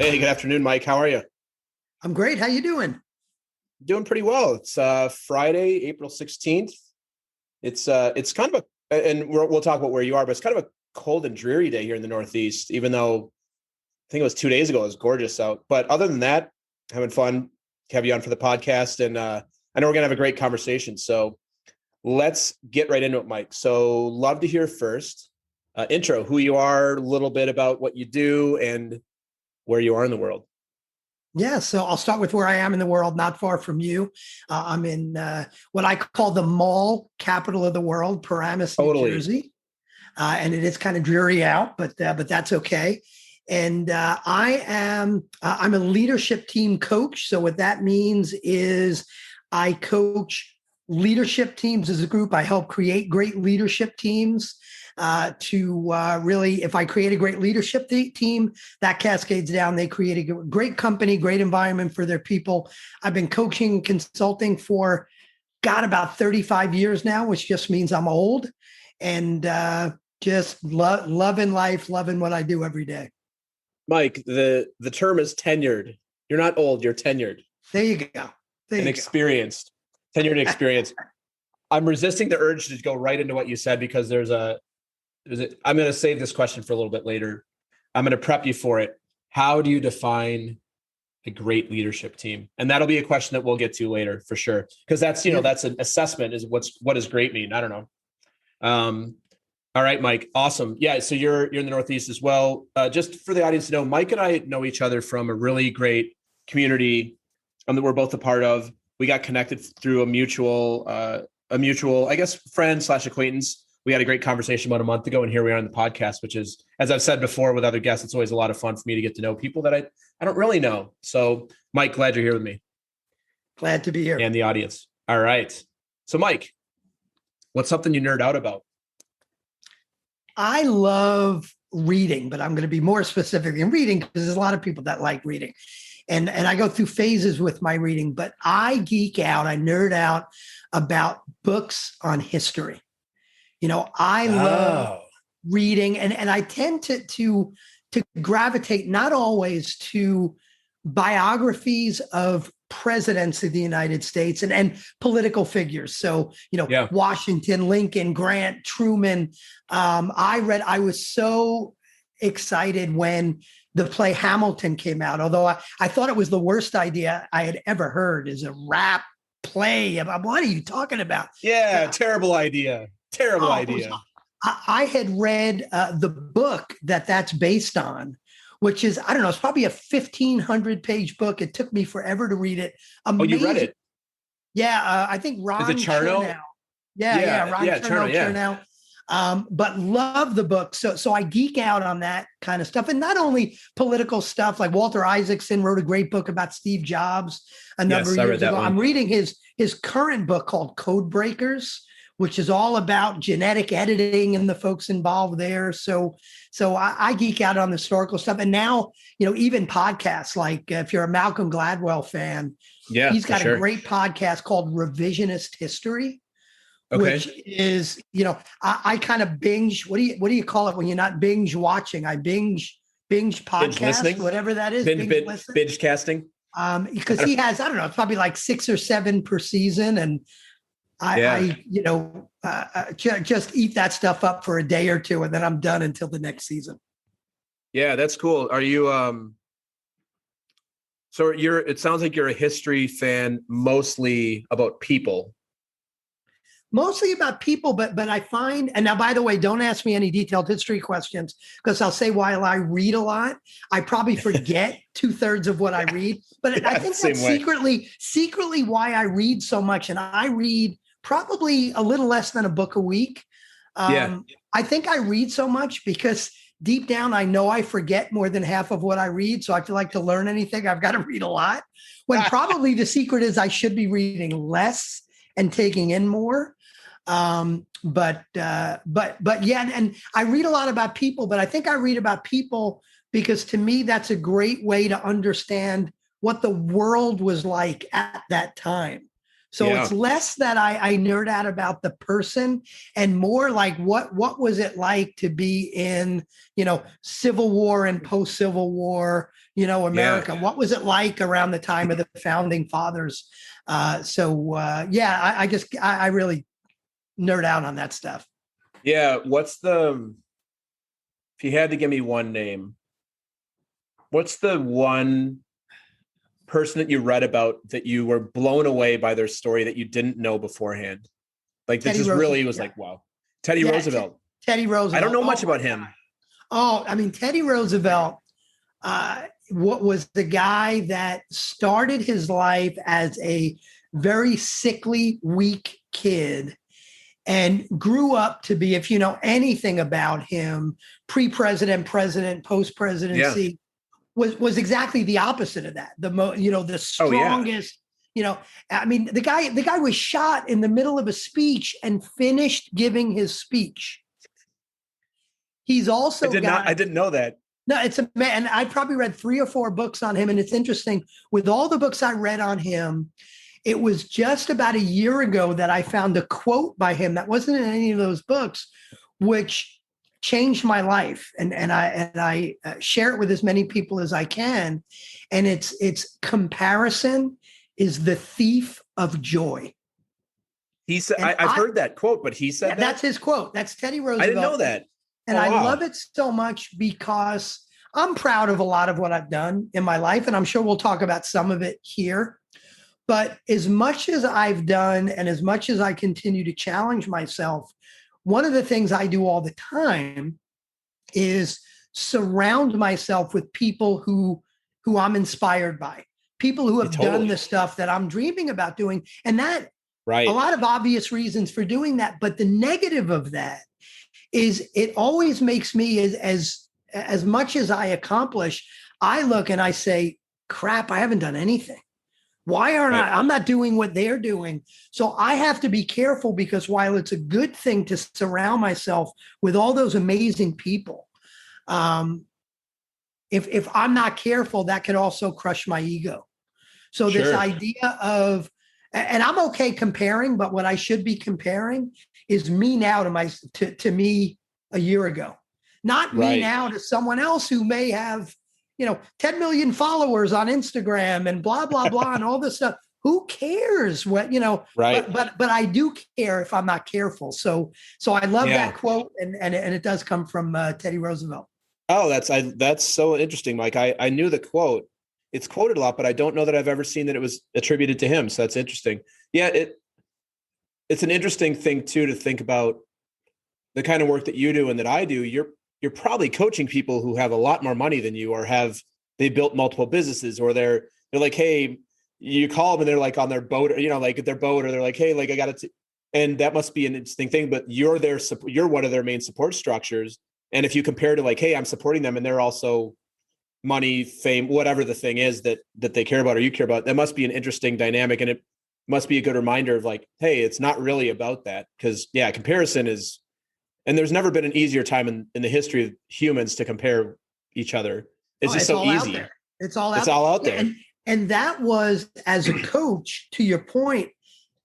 Hey, good afternoon, Mike. How are you? I'm great. How you doing? Doing pretty well. It's Friday, April 16th. It's kind of we'll talk about where you are, but it's kind of a cold and dreary day here in the Northeast, even though I think it was 2 days ago, it was gorgeous out. But other than that, having fun to have you on for the podcast. And I know we're going to have a great conversation. So let's get right into it, Mike. So love to hear first, intro, who you are, a little bit about what you do and where you are in the world. Yeah, so I'll start with where I am in the world, not far from you. I'm in what I call the mall capital of the world, Paramus, New Totally. Jersey, and it is kind of dreary out, but that's okay. And I'm a leadership team coach. So what that means is I coach leadership teams as a group. I help create great leadership teams. Really, if I create a great leadership team, that cascades down. They create a great company, great environment for their people. I've been coaching and consulting for, God, about 35 years now, which just means I'm old, and just loving life, loving what I do every day. Mike, the term is tenured. You're not old, you're tenured. There you go. And experienced. Tenured and experienced. I'm resisting the urge to go right into what you said because I'm going to save this question for a little bit later. I'm going to prep you for it. How do you define a great leadership team? And that'll be a question that we'll get to later for sure. Because that's an assessment is what does great mean? I don't know. All right, Mike. Awesome. Yeah. So you're in the Northeast as well. Just for the audience to know, Mike and I know each other from a really great community that we're both a part of. We got connected through a mutual, I guess, friend / acquaintance. We had a great conversation about a month ago, and here we are on the podcast, which is, as I've said before with other guests, it's always a lot of fun for me to get to know people that I don't really know. So, Mike, glad you're here with me. Glad to be here. And the audience. All right. So, Mike, what's something you nerd out about? I love reading, but I'm going to be more specific in reading because there's a lot of people that like reading. And I go through phases with my reading, but I geek out, I nerd out about books on history. I love reading, and I tend to gravitate not always to biographies of presidents of the United States and political figures. So, Washington, Lincoln, Grant, Truman. I was so excited when the play Hamilton came out, although I thought it was the worst idea I had ever heard, is a rap play. What are you talking about? Yeah, terrible idea. Terrible idea. I had read the book that's based on, which is, I don't know, it's probably a 1,500-page book. It took me forever to read it. Amazing. Oh, you read it? Yeah, I think Ron Chernow. Yeah, Ron Chernow. But love the book. So I geek out on that kind of stuff. And not only political stuff, like Walter Isaacson wrote a great book about Steve Jobs a number of years ago. I'm reading his current book called Code Breakers, which is all about genetic editing and the folks involved there. So I geek out on the historical stuff. And now, even podcasts, like if you're a Malcolm Gladwell fan, he's got a great podcast called Revisionist History. Okay. Which is, I kind of binge. What do you call it when you're not binge watching? I binge podcast, whatever that is. Binge casting. Because he has, I don't know, it's probably like 6 or 7 per season, and I just eat that stuff up for a day or two, and then I'm done until the next season. Yeah, that's cool. Are you? So it sounds like you're a history fan, mostly about people. Mostly about people, but I find, and now, by the way, don't ask me any detailed history questions, because I'll say while I read a lot, I probably forget 2/3 of what I read. But I think that's secretly why I read so much. And I read probably a little less than a book a week. I think I read so much because deep down, I know I forget more than half of what I read. So I feel like to learn anything, I've got to read a lot. When probably the secret is I should be reading less and taking in more. But yeah, and I read a lot about people, but I think I read about people because to me, that's a great way to understand what the world was like at that time. So it's less that I nerd out about the person and more like what was it like to be in, Civil War and post-Civil War, America? Yeah. What was it like around the time of the founding fathers? I really nerd out on that stuff. Yeah. If you had to give me one name, what's the one person that you read about that you were blown away by their story that you didn't know beforehand? Like this just really was like, wow. Teddy Roosevelt. Teddy Roosevelt. I don't know much about him. Teddy Roosevelt what was the guy that started his life as a very sickly, weak kid and grew up to be, if you know anything about him, pre-president, president, post-presidency, was exactly the opposite of that. The strongest, the guy was shot in the middle of a speech and finished giving his speech. He's also I didn't know that. No, it's a man. And I probably read 3 or 4 books on him. And it's interesting, with all the books I read on him, it was just about a year ago that I found a quote by him that wasn't in any of those books, which changed my life. And I share it with as many people as I can. And it's comparison is the thief of joy. He said, I've heard that quote, but he said that? That's his quote. That's Teddy Roosevelt. I didn't know that. And I love it so much because I'm proud of a lot of what I've done in my life. And I'm sure we'll talk about some of it here. But as much as I've done and as much as I continue to challenge myself, one of the things I do all the time is surround myself with people who I'm inspired by, people who have done the stuff that I'm dreaming about doing. And that, a lot of obvious reasons for doing that. But the negative of that is it always makes me, as much as I accomplish, I look and I say, crap, I haven't done anything. Why aren't I'm not doing what they're doing. So I have to be careful, because while it's a good thing to surround myself with all those amazing people, if I'm not careful, that could also crush my ego. So this idea of, and I'm okay comparing, but what I should be comparing is me now to me a year ago, not me now to someone else who may have, 10 million followers on Instagram and blah, blah, blah, and all this stuff. Who cares what, but I do care if I'm not careful. So I love that quote. And it does come from Teddy Roosevelt. Oh, that's so interesting, Mike. I knew the quote. It's quoted a lot, but I don't know that I've ever seen that it was attributed to him. So that's interesting. Yeah. It's an interesting thing too, to think about the kind of work that you do and that I do. You're probably coaching people who have a lot more money than you, or they built multiple businesses, or they're like, hey, you call them and they're like on their boat, like at their boat, or they're like, hey, like I got it. And that must be an interesting thing, but you're one of their main support structures. And if you compare to like, hey, I'm supporting them and they're also money, fame, whatever the thing is that they care about or you care about, that must be an interesting dynamic. And it must be a good reminder of like, hey, it's not really about that. Because comparison is, and there's never been an easier time in the history of humans to compare each other. It's just so easy. It's all out there. And that was, as a coach, to your point,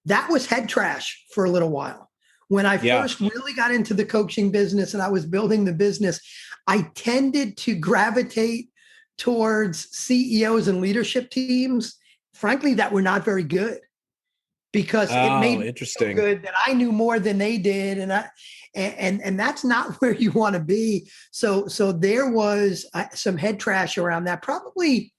that was head trash for a little while. When I first really got into the coaching business and I was building the business, I tended to gravitate towards CEOs and leadership teams, frankly, that were not very good, because it made me feel good that I knew more than they did. And that's not where you want to be. So there was some head trash around that, probably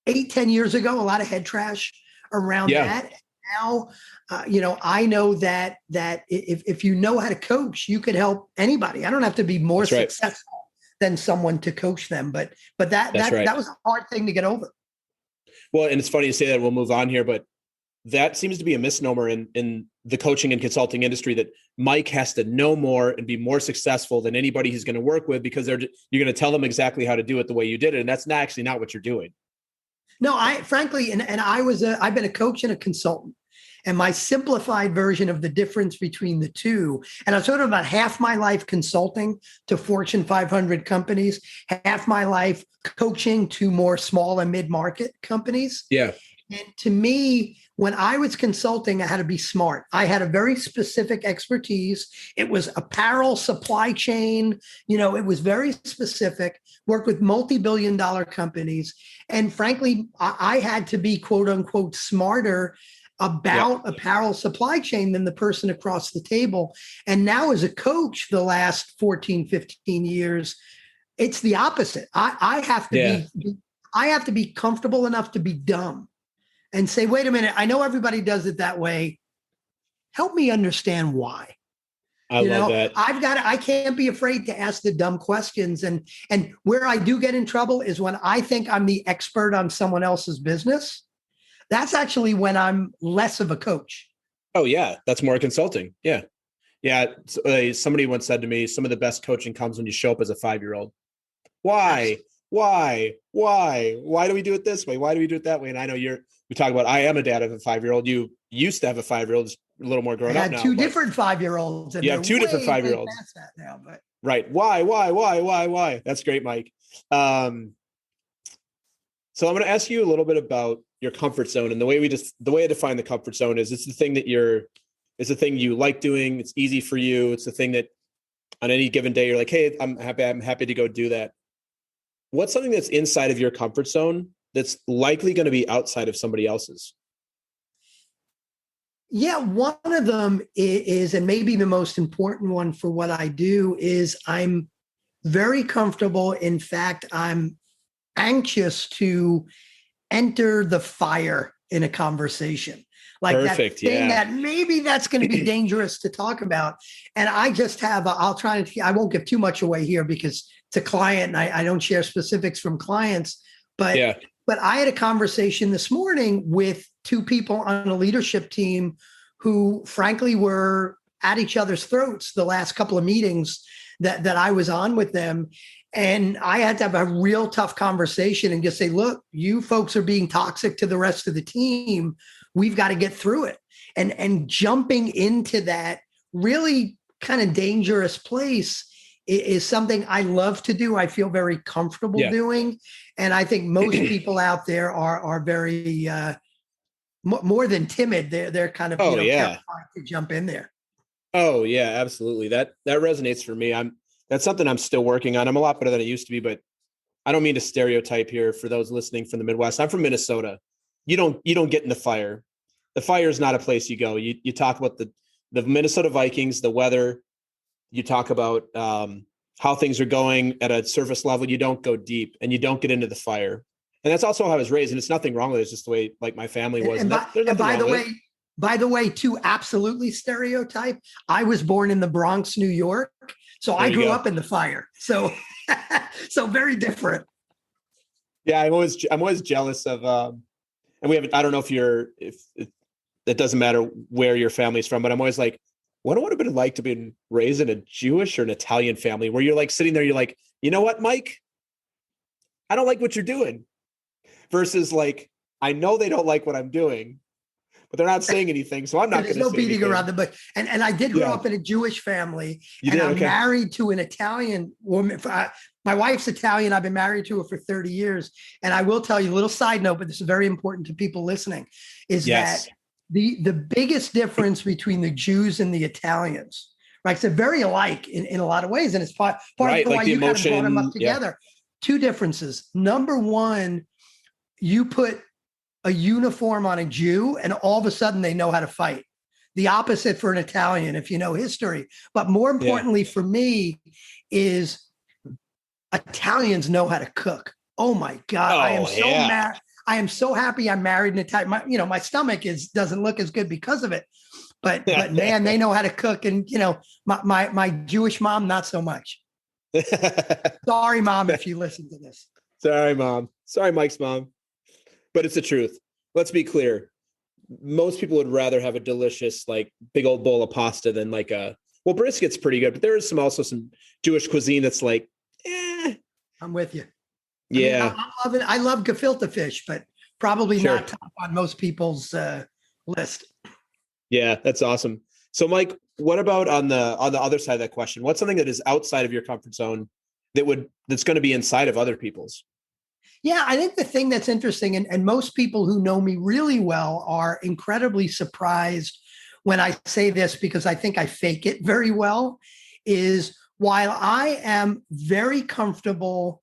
8-10 years ago, a lot of head trash around that. Now, I know that if you know how to coach, you could help anybody. I don't have to be more successful than someone to coach them, but that was a hard thing to get over. Well, and it's funny to say that. We'll move on here, but that seems to be a misnomer in the coaching and consulting industry, that Mike has to know more and be more successful than anybody he's going to work with, because you're going to tell them exactly how to do it the way you did it. And that's actually not what you're doing. No, frankly, I've been a coach and a consultant, and my simplified version of the difference between the two. And I sort of about half my life consulting to Fortune 500 companies, half my life coaching to more small and mid-market companies. Yeah. And to me, When I was consulting, I had to be smart. I had a very specific expertise. It was apparel supply chain. It was very specific, worked with multi-billion dollar companies. And frankly, I had to be quote unquote smarter about apparel supply chain than the person across the table. And now as a coach, the last 14, 15 years, it's the opposite. I have to be comfortable enough to be dumb and say, wait a minute, I know everybody does it that way. Help me understand why. I love that. I can't be afraid to ask the dumb questions. And where I do get in trouble is when I think I'm the expert on someone else's business. That's actually when I'm less of a coach. Oh yeah. That's more consulting. Yeah. Yeah. Somebody once said to me, some of the best coaching comes when you show up as a 5-year-old. Why? Why do we do it this way? Why do we do it that way? And I know we talk about, I am a dad of a 5-year-old. You used to have a 5-year-old, a little more grown up now. Two different 5-year-olds. You have two different 5-year-olds. Now, but. Right. Why? That's great, Mike. So I'm going to ask you a little bit about your comfort zone, and the way I define the comfort zone is it's the thing it's the thing you like doing. It's easy for you. It's the thing that on any given day, you're like, hey, I'm happy to go do that. What's something that's inside of your comfort zone that's likely going to be outside of somebody else's? Yeah, one of them is, and maybe the most important one for what I do, is I'm very comfortable. In fact, I'm anxious to enter the fire in a conversation. Like Perfect, that thing that maybe that's going to be dangerous to talk about. And I just have, I won't give too much away here because it's a client and I don't share specifics from clients, but I had a conversation this morning with two people on a leadership team who frankly were at each other's throats the last couple of meetings that I was on with them. And I had to have a real tough conversation and just say, look, you folks are being toxic to the rest of the team. We've got to get through it. And jumping into that really kind of dangerous place is something I love to do. I feel very comfortable doing. And I think most people out there are very, more than timid. They're kind of terrified to jump in there. Oh yeah, absolutely. That resonates for me. That's something I'm still working on. I'm a lot better than I used to be, but I don't mean to stereotype here for those listening from the Midwest. I'm from Minnesota. You don't get in the fire. The fire is not a place you go. You talk about the Minnesota Vikings, the weather. You talk about how things are going at a surface level. You don't go deep and you don't get into the fire. And that's also how I was raised. And it's nothing wrong with it. It's just the way like my family was. By the way, to absolutely stereotype, I was born in the Bronx, New York. So I grew up in the fire. So, so very different. Yeah. I'm always jealous of, and I don't know if it doesn't matter where your family's from, but I'm always like, what would it have been like to be raised in a Jewish or an Italian family where you're like sitting there, you're like, you know what, Mike, I don't like what you're doing, versus like, I know they don't like what I'm doing, but they're not saying anything. So I'm not going to say anything. There's no beating around the bush. And I did grow up in a Jewish family. I'm married to an Italian woman. My wife's Italian. I've been married to her for 30 years. And I will tell you a little side note, but this is very important to people listening, is that the biggest difference between the Jews and the Italians, right? So they're very alike in a lot of ways. And it's part of why you kind of brought them up together. Two differences. Number one, you put a uniform on a Jew and all of a sudden they know how to fight. The opposite for an Italian, if you know history. But more importantly for me is Italians know how to cook. Oh my God. I am so mad. I am so happy I'm married an Italian. My stomach doesn't look as good because of it. But man, they know how to cook. And my Jewish mom, not so much. Sorry, Mom, if you listen to this. Sorry, Mom. Sorry, Mike's mom. But it's the truth. Let's be clear. Most people would rather have a delicious, like big old bowl of pasta than like brisket's pretty good, but there is also some Jewish cuisine that's like, I'm with you. Yeah. I love gefilte fish, but probably not top on most people's list. Yeah, that's awesome. So Mike, what about on the other side of that question? What's something that is outside of your comfort zone that's going to be inside of other people's? Yeah, I think the thing that's interesting, and most people who know me really well are incredibly surprised when I say this because I think I fake it very well, is while I am very comfortable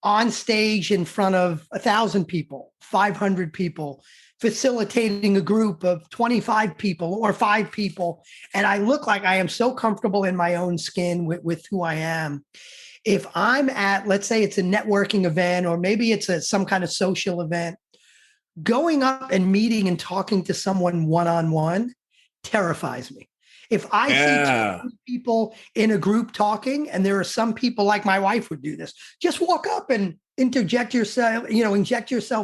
on stage in front of 1,000 people, 500 people, facilitating a group of 25 people or 5 people, and I look like I am so comfortable in my own skin with who I am. If I'm at, let's say it's a networking event, or maybe it's some kind of social event, going up and meeting and talking to someone one-on-one terrifies me. If I see two people in a group talking, and there are some people like my wife would do this, just walk up and inject yourself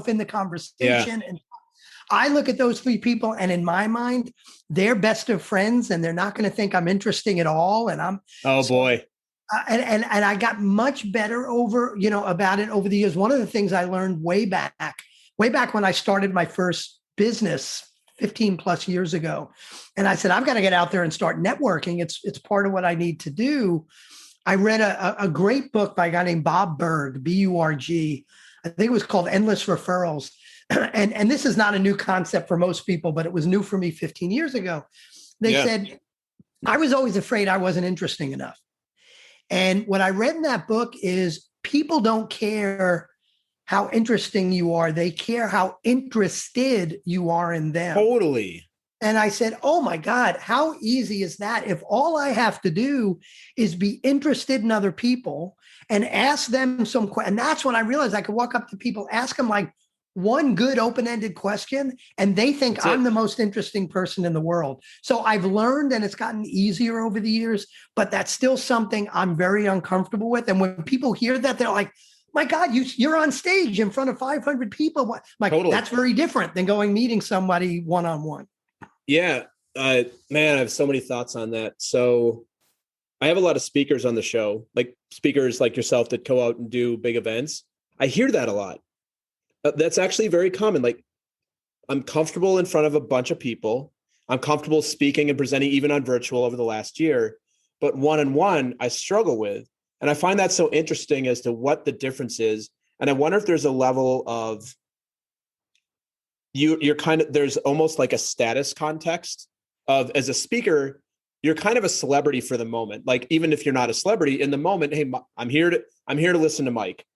in the conversation. Yeah. And I look at those 3 people, and in my mind, they're best of friends, and they're not going to think I'm interesting at all. And boy. And I got much better about it over the years. One of the things I learned way back when I started my first business 15 plus years ago, and I said, I've got to get out there and start networking. It's part of what I need to do. I read a great book by a guy named Bob Burg, Burg. I think it was called Endless Referrals. And this is not a new concept for most people, but it was new for me 15 years ago. They said, I was always afraid I wasn't interesting enough. And what I read in that book is people don't care how interesting you are. They care how interested you are in them. Totally. And I said, oh my God, how easy is that? If all I have to do is be interested in other people and ask them some questions. And that's when I realized I could walk up to people, ask them like one good open-ended question, and they think I'm the most interesting person in the world. So I've learned, and it's gotten easier over the years, but that's still something I'm very uncomfortable with. And when people hear that, they're like, my God, you're on stage in front of 500 people. Like, totally. That's very different than meeting somebody one-on-one. Yeah, man, I have so many thoughts on that. So I have a lot of speakers on the show, like speakers like yourself that go out and do big events. I hear that a lot. That's actually very common. Like, I'm comfortable in front of a bunch of people. I'm comfortable speaking and presenting even on virtual over the last year, but one-on-one I struggle with. And I find that so interesting as to what the difference is. And I wonder if there's a level of you're kind of, there's almost like a status context of, as a speaker, you're kind of a celebrity for the moment. Like, even if you're not a celebrity in the moment, hey, I'm here to listen to Mike.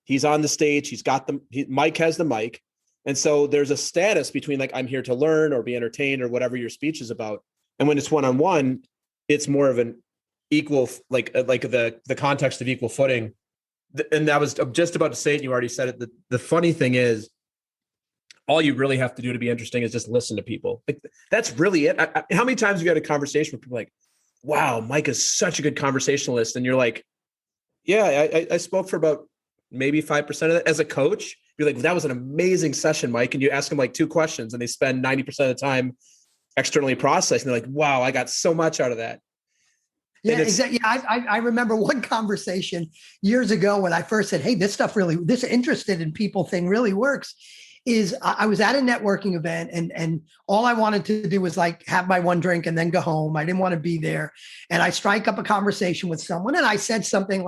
He's on the stage. Mike has the mic. And so there's a status between like, I'm here to learn or be entertained or whatever your speech is about. And when it's one-on-one, it's more of an equal, like the context of equal footing. And that was, I'm just about to say it. You already said it. The funny thing is, all you really have to do to be interesting is just listen to people. Like, that's really it. How many times have you had a conversation with people like, wow, Mike is such a good conversationalist. And you're like, yeah, I spoke for about maybe 5% of that. As a coach, you're like, that was an amazing session, Mike. And you ask them like 2 questions and they spend 90% of the time externally processing. They're like, wow, I got so much out of that. Yeah, exactly. Yeah, I remember one conversation years ago when I first said, hey, this interested in people thing really works. Is I was at a networking event and all I wanted to do was like have my one drink and then go home. I didn't want to be there. And I strike up a conversation with someone and I said something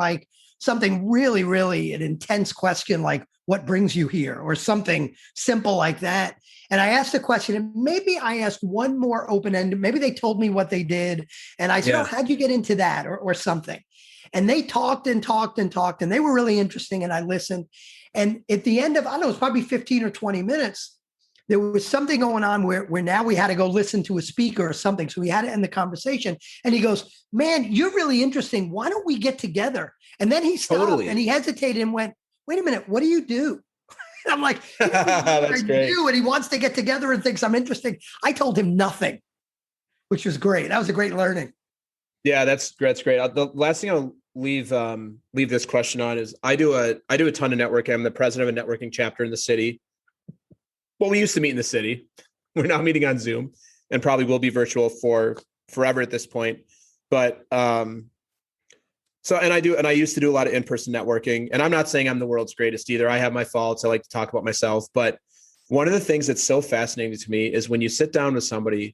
really, really an intense question, like, what brings you here? Or something simple like that. And I asked a question, and maybe I asked one more open-ended. Maybe they told me what they did. And I said, oh, how'd you get into that? Or something. And they talked and talked and talked, and they were really interesting. And I listened. And at the end of, I don't know, it was probably 15 or 20 minutes, there was something going on where now we had to go listen to a speaker or something. So we had to end the conversation. And he goes, man, you're really interesting. Why don't we get together? And then he stopped and he hesitated and went, wait a minute, what do you do? And I'm like, that's great. And he wants to get together and thinks I'm interesting. I told him nothing, which was great. That was a great learning. Yeah, that's great. The last thing I'll leave this question on is I do a ton of networking. I'm the president of a networking chapter in the city. Well, we used to meet in the city. We're now meeting on Zoom and probably will be virtual for forever at this point. But I used to do a lot of in-person networking, and I'm not saying I'm the world's greatest either. I have my faults. I like to talk about myself. But one of the things that's so fascinating to me is when you sit down with somebody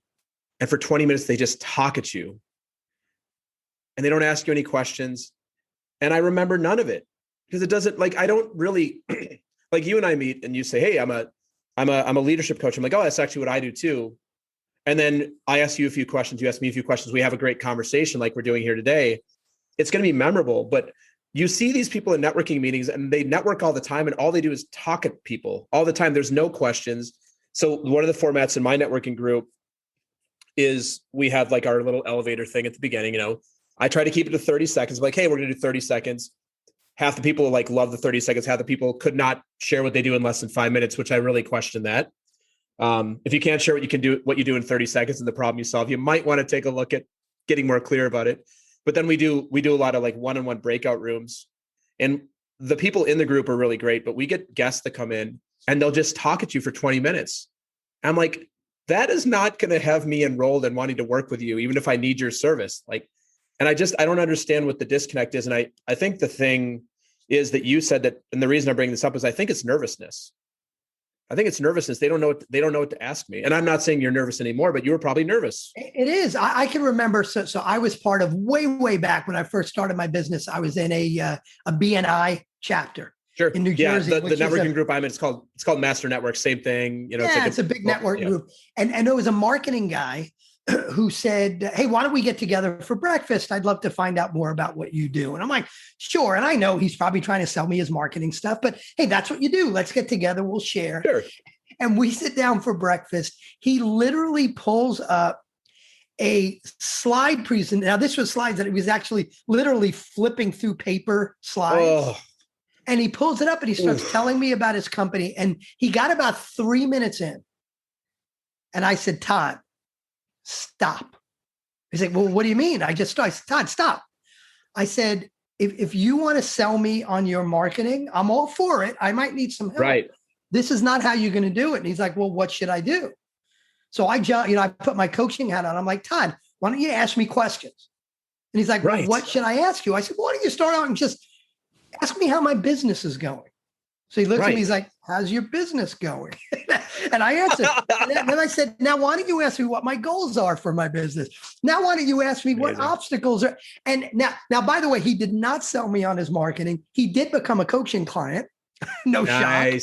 and for 20 minutes, they just talk at you and they don't ask you any questions. And I remember none of it. because it doesn't, like, I don't really like, you and I meet and you say, hey, I'm a leadership coach. I'm like, oh, that's actually what I do too. And then I ask you a few questions, you ask me a few questions, we have a great conversation like we're doing here today. It's going to be memorable. But you see these people in networking meetings and they network all the time and all they do is talk at people all the time. There's no questions. So one of the formats in my networking group is we have like our little elevator thing at the beginning. I try to keep it to 30 seconds. I'm like, hey, we're going to do 30 seconds. Half the people like love the 30 seconds. Half the people could not share what they do in less than 5 minutes, which I really question that. If you can't share what you do in 30 seconds and the problem you solve, you might want to take a look at getting more clear about it. But then we do a lot of like one-on-one breakout rooms, and the people in the group are really great, but we get guests that come in and they'll just talk at you for 20 minutes. I'm like, that is not going to have me enrolled and wanting to work with you, even if I need your service. Like, and I don't understand what the disconnect is. And I think the thing is that you said that, and the reason I'm bringing this up is I think it's nervousness. They don't know what to ask me. And I'm not saying you're nervous anymore, but you were probably nervous. It is. I can remember. So I was part of way back when I first started my business. I was in a BNI chapter. Sure. In New Jersey. The networking group I'm in, it's called Master Network. Same thing. It's a big network group. And there was a marketing guy who said, hey, why don't we get together for breakfast? I'd love to find out more about what you do. And I'm like, sure. And I know he's probably trying to sell me his marketing stuff, but hey, that's what you do. Let's get together. We'll share. Sure. And we sit down for breakfast. He literally pulls up a slide presentation. Now, this was slides that he was actually literally flipping through paper slides. Oh. And he pulls it up and he starts telling me about his company. And he got about 3 minutes in. And I said, Todd, stop. He's like, well, what do you mean? I said, Todd, stop. I said, if you want to sell me on your marketing, I'm all for it. I might need some help. Right. This is not how you're going to do it. And he's like, well, what should I do? So I put my coaching hat on. I'm like, Todd, why don't you ask me questions? And he's like, well, what should I ask you? I said, well, why don't you start out and just ask me how my business is going? So he looks at me, he's like, how's your business going? And I answered. And then I said, now, why don't you ask me what my goals are for my business? Now, why don't you ask me what obstacles are? And now, by the way, he did not sell me on his marketing. He did become a coaching client. No shock.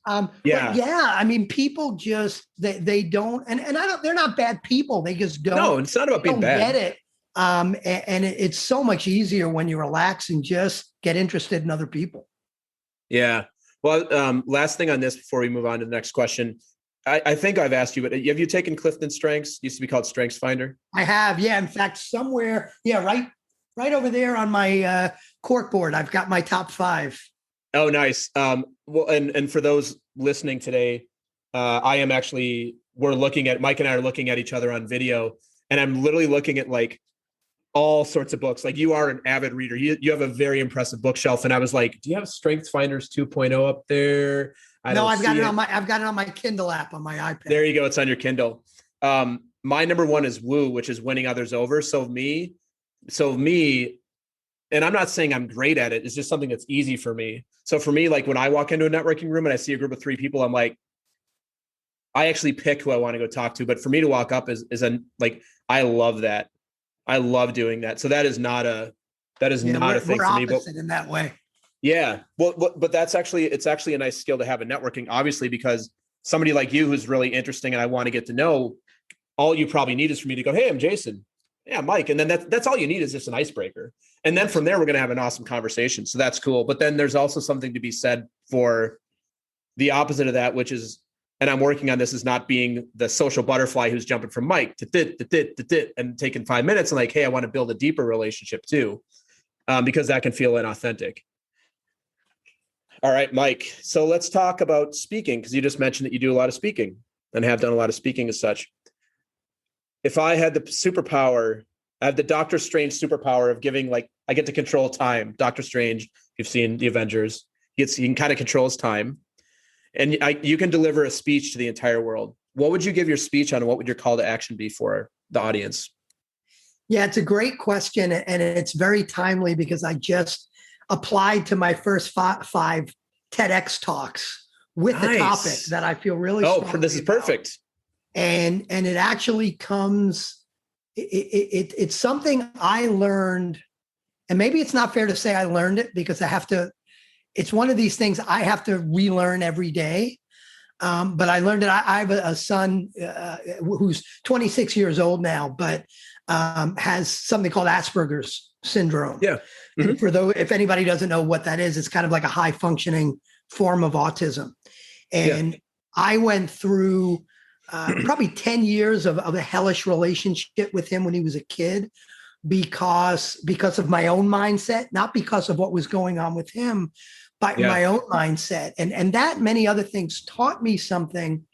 But yeah, I mean, people just, they don't, and they're not bad people. They just don't. No, it's not about being bad. Get it. And it's so much easier when you relax and just get interested in other people. Yeah. Well, last thing on this before we move on to the next question. I think I've asked you, but have you taken Clifton Strengths? It used to be called Strengths Finder. I have. Yeah. In fact, somewhere. Yeah. Right over there on my cork board, I've got my top 5. Oh, nice. Well, and for those listening today, we're looking at, Mike and I are looking at each other on video, and I'm literally looking at like all sorts of books. Like, you are an avid reader. You have a very impressive bookshelf. And I was like, do you have Strengths Finders 2.0 up there? I've got it on my Kindle app on my iPad. There you go. It's on your Kindle. My number 1 is Woo, which is winning others over. So me, and I'm not saying I'm great at it. It's just something that's easy for me. So for me, like when I walk into a networking room and I see a group of 3 people, I'm like, I actually pick who I want to go talk to. But for me to walk up is I love that. I love doing that. So that is not a thing for me. But in that way. Yeah. Well, but it's actually a nice skill to have in networking, obviously, because somebody like you who's really interesting and I want to get to know, all you probably need is for me to go, hey, I'm Jason. Yeah, Mike. And then that's all you need is just an icebreaker. And then from there, we're going to have an awesome conversation. So that's cool. But then there's also something to be said for the opposite of that, which is, and I'm working on this, is not being the social butterfly who's jumping from Mike to dit and taking 5 minutes and like, hey, I want to build a deeper relationship too, because that can feel inauthentic. All right, Mike. So let's talk about speaking, because you just mentioned that you do a lot of speaking and have done a lot of speaking as such. If I had the superpower, I have the Doctor Strange superpower of giving, like, I get to control time. Doctor Strange, if you've seen the Avengers, he can kind of control his time. And you can deliver a speech to the entire world. What would you give your speech on, and what would your call to action be for the audience? Yeah, it's a great question. And it's very timely because I just applied to my first 5 TEDx talks with the topic that I feel really strongly this is perfect. About. And it actually comes, it's something I learned, and maybe it's not fair to say I learned it because I have to it's one of these things I have to relearn every day. But I learned that I have a son who's 26 years old now, but has something called Asperger's syndrome. Yeah. Mm-hmm. For those, if anybody doesn't know what that is, it's kind of like a high functioning form of autism. And I went through probably 10 years of a hellish relationship with him when he was a kid because of my own mindset, not because of what was going on with him, but my own mindset. And that many other things taught me something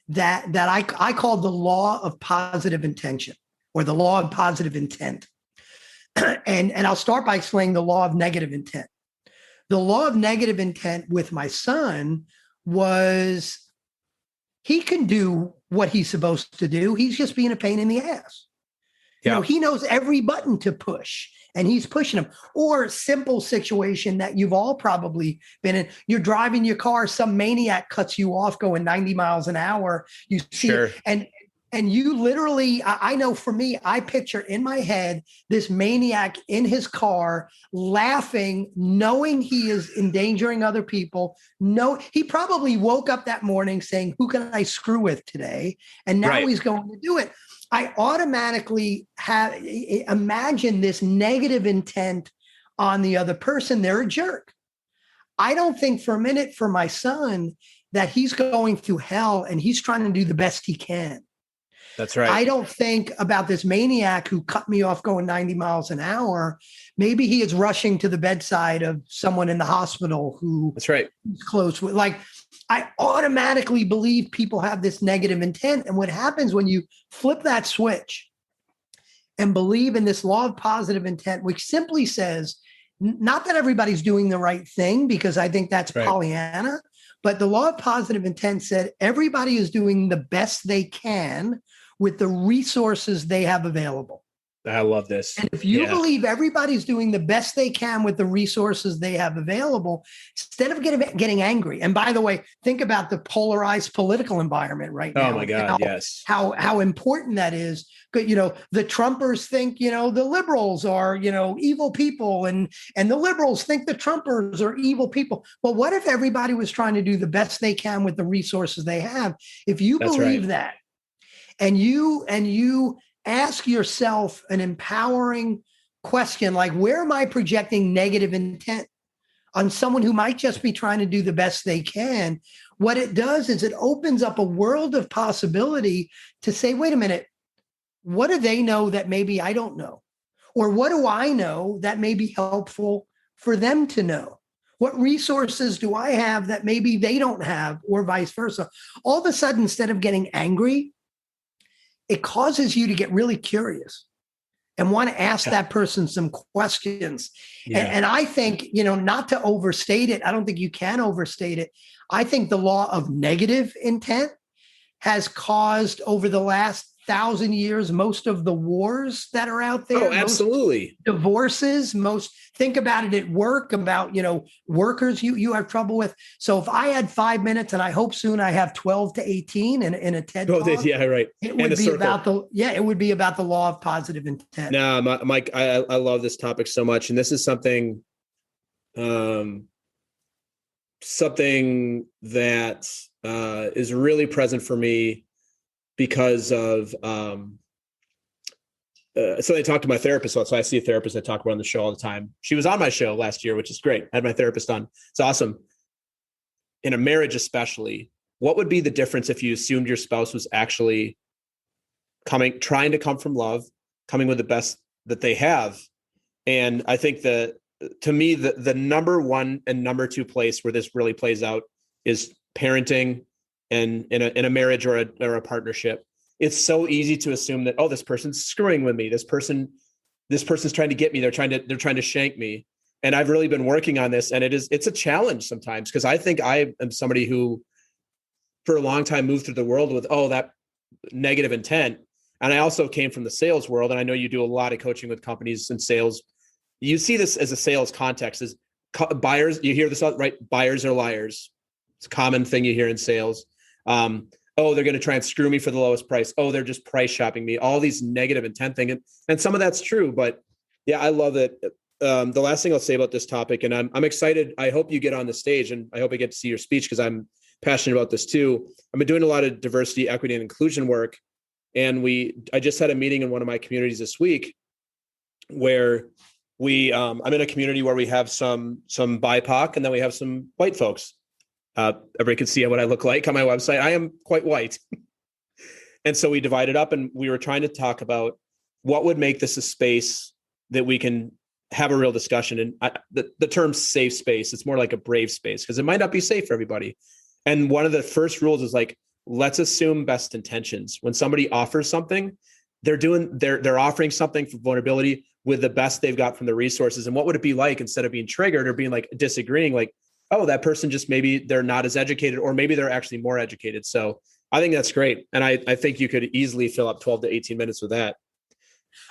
that I call the law of positive intention, or the law of positive intent. And I'll start by explaining the law of negative intent. The law of negative intent with my son was he can do what he's supposed to do. He's just being a pain in the ass. You know, he knows every button to push and he's pushing them. Or simple situation that you've all probably been in. You're driving your car, some maniac cuts you off going 90 miles an hour. You see it, and you literally, I know for me, I picture in my head this maniac in his car laughing, knowing he is endangering other people. No, he probably woke up that morning saying, who can I screw with today? And now he's going to do it. I automatically imagine this negative intent on the other person. They're a jerk. I don't think for a minute for my son that he's going through hell and he's trying to do the best he can. That's right. I don't think about this maniac who cut me off going 90 miles an hour. Maybe he is rushing to the bedside of someone in the hospital who he's close with. Like, I automatically believe people have this negative intent. And what happens when you flip that switch and believe in this law of positive intent, which simply says, not that everybody's doing the right thing, because I think that's Pollyanna, but the law of positive intent said everybody is doing the best they can with the resources they have available. I love this. And if you believe everybody's doing the best they can with the resources they have available, instead of getting angry. And by the way, think about the polarized political environment right now. Oh my God, how important that is. You know, the Trumpers think, you know, the liberals are, you know, evil people, and the liberals think the Trumpers are evil people. Well, what if everybody was trying to do the best they can with the resources they have? If you believe that, and you ask yourself an empowering question, like, where am I projecting negative intent on someone who might just be trying to do the best they can? What it does is it opens up a world of possibility to say, wait a minute, what do they know that maybe I don't know? Or what do I know that may be helpful for them to know? What resources do I have that maybe they don't have, or vice versa? All of a sudden, instead of getting angry, it causes you to get really curious and want to ask that person some questions. And I think, you know, not to overstate it, I don't think you can overstate it. I think the law of negative intent has caused, over the last 1,000 years, most of the wars that are out there. Oh, absolutely. Divorces, think about it at work, about, you know, workers you have trouble with. So if I had 5 minutes, and I hope soon I have 12 to 18 in a TED talk, it would be about the law of positive intent. No, Mike, I love this topic so much. And this is something that is really present for me because of so I talked to my therapist. So I see a therapist I talk about on the show all the time. She was on my show last year, which is great. I had my therapist on. It's awesome. In a marriage, especially, what would be the difference if you assumed your spouse was actually trying to come from love, coming with the best that they have? And I think that, to me, the number one and number two place where this really plays out is parenting and in a marriage or a partnership. It's so easy to assume that, oh, this person's screwing with me. This person's trying to get me. They're trying to shank me. And I've really been working on this, and it's a challenge sometimes, because I think I am somebody who for a long time moved through the world with, oh, that negative intent. And I also came from the sales world, and I know you do a lot of coaching with companies and sales. You see this as a sales context, as buyers. You hear this, right? Buyers are liars. It's a common thing you hear in sales. Oh, they're going to try and screw me for the lowest price. Oh, they're just price shopping me. All these negative intent things. And some of that's true, but yeah, I love it. the last thing I'll say about this topic, and I'm excited. I hope you get on the stage, and I hope I get to see your speech because I'm passionate about this too. I've been doing a lot of diversity, equity, and inclusion work, and I just had a meeting in one of my communities this week where I'm in a community where we have some BIPOC, and then we have some white folks. Everybody can see what I look like on my website. I am quite white. And so we divided up, and we were trying to talk about what would make this a space that we can have a real discussion. And the term safe space, it's more like a brave space because it might not be safe for everybody. And one of the first rules is like, let's assume best intentions. When somebody offers something, they're offering something for vulnerability with the best they've got from the resources. And what would it be like instead of being triggered or being like disagreeing, like, oh, that person just maybe they're not as educated, or maybe they're actually more educated. So I think that's great. And I think you could easily fill up 12 to 18 minutes with that.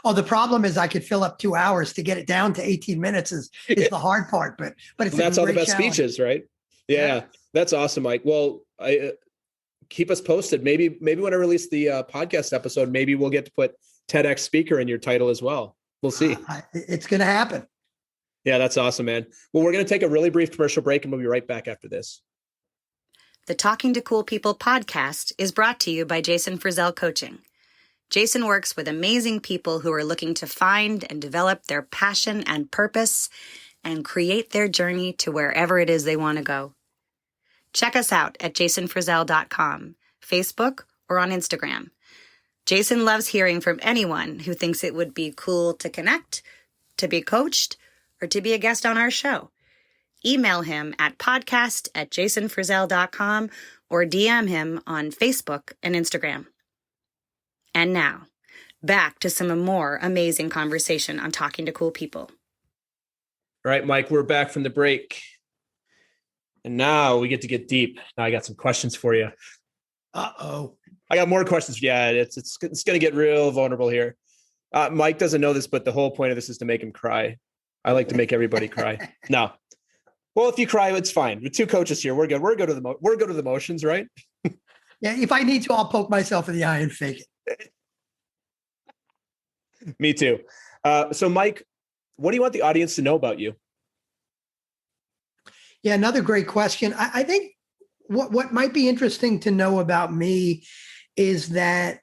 Oh, the problem is I could fill up 2 hours. To get it down to 18 minutes is the hard part, but it's that's all the best challenge. Speeches, right? Yeah, that's awesome, Mike. Well, keep us posted. Maybe when I release the podcast episode, maybe we'll get to put TEDx speaker in your title as well. We'll see. It's going to happen. Yeah, that's awesome, man. Well, we're going to take a really brief commercial break, and we'll be right back after this. The Talking to Cool People podcast is brought to you by Jason Frizzell Coaching. Jason works with amazing people who are looking to find and develop their passion and purpose and create their journey to wherever it is they want to go. Check us out at jasonfrizzell.com, Facebook, or on Instagram. Jason loves hearing from anyone who thinks it would be cool to connect, to be coached, or to be a guest on our show. Email him at podcast@jasonfrizzell.com or DM him on Facebook and Instagram. And now, back to some more amazing conversation on Talking to Cool People. All right, Mike, we're back from the break. And now we get to get deep. Now I got some questions for you. Uh-oh. I got more questions. Yeah, it's going to get real vulnerable here. Mike doesn't know this, but the whole point of this is to make him cry. I like to make everybody cry. No. Well, if you cry, it's fine. With two coaches here, we're good. We're good to the motions, right? Yeah, if I need to, I'll poke myself in the eye and fake it. Me too. So, Mike, what do you want the audience to know about you? Yeah, another great question. I think what might be interesting to know about me is that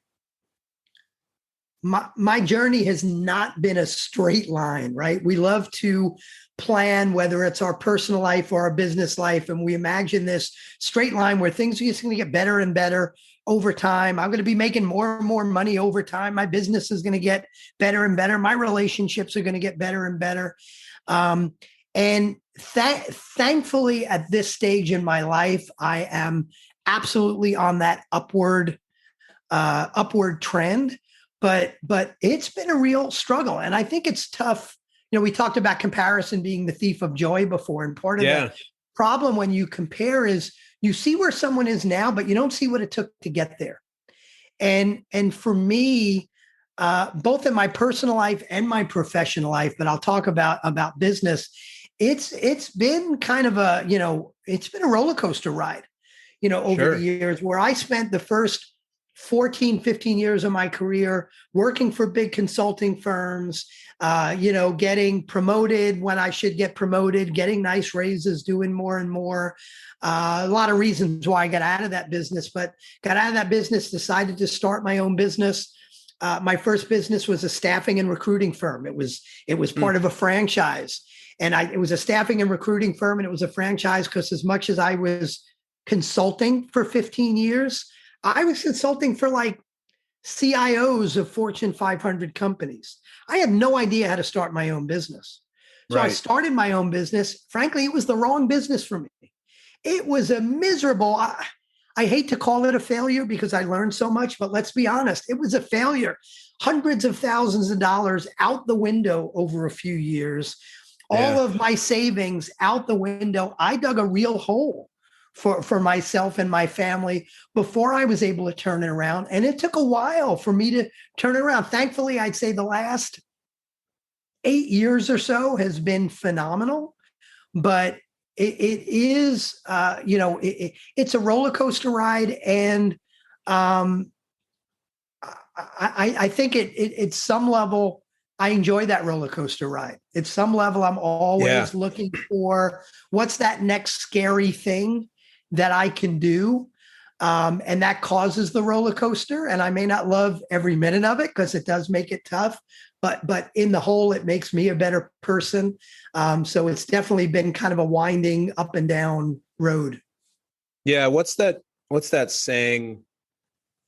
my journey has not been a straight line, right? We love to plan, whether it's our personal life or our business life, and we imagine this straight line where things are just going to get better and better over time. I'm going to be making more and more money over time. My business is going to get better and better. My relationships are going to get better and better. And thankfully, at this stage in my life, I am absolutely on that upward trend. But it's been a real struggle. And I think it's tough. You know, we talked about comparison being the thief of joy before. And part of the problem when you compare is you see where someone is now, but you don't see what it took to get there. And for me, both in my personal life and my professional life, but I'll talk about business, it's been kind of it's been a roller coaster ride, over the years, where I spent the first 14, 15 years of my career working for big consulting firms, getting promoted when I should get promoted, getting nice raises, doing more and more. A lot of reasons why I got out of that business, decided to start my own business. My first business was a staffing and recruiting firm. It was part of a franchise. And it was a staffing and recruiting firm, and it was a franchise because as much as I was consulting for 15 years, I was consulting for like CIOs of Fortune 500 companies. I had no idea how to start my own business. So I started my own business. Frankly, it was the wrong business for me. It was a miserable, I hate to call it a failure because I learned so much, but let's be honest, it was a failure. Hundreds of thousands of dollars out the window over a few years. All of my savings out the window. I dug a real hole for myself and my family before I was able to turn it around. And it took a while for me to turn it around. Thankfully, I'd say the last 8 years or so has been phenomenal, but it is, it's a roller coaster ride. And I think at some level, I enjoy that roller coaster ride. At some level, I'm Yeah. always looking for what's that next scary thing that I can do. And that causes the roller coaster. And I may not love every minute of it because it does make it tough. But in the whole, it makes me a better person. So it's definitely been kind of a winding up and down road. Yeah. What's that saying?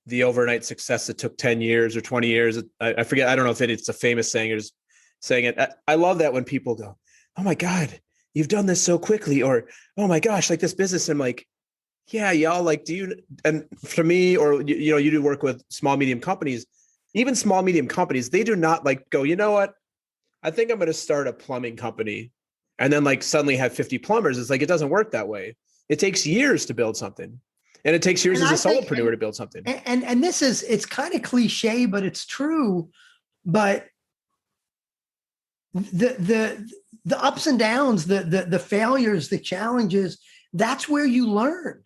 The overnight success that took 10 years or 20 years. I forget. I don't know if it's a famous saying or just saying it. I love that when people go, "Oh my God, you've done this so quickly," or "Oh my gosh, like this business." I'm like, yeah, y'all, like, do you, and for me, or, you do work with small, medium companies, even small, medium companies, they do not like go, you know what? I think I'm going to start a plumbing company and then like suddenly have 50 plumbers. It's like, it doesn't work that way. It takes years to build something. And it takes years And as a I think, solopreneur to build something. and this is, it's kind of cliche, but it's true. But the ups and downs, the failures, the challenges, that's where you learn.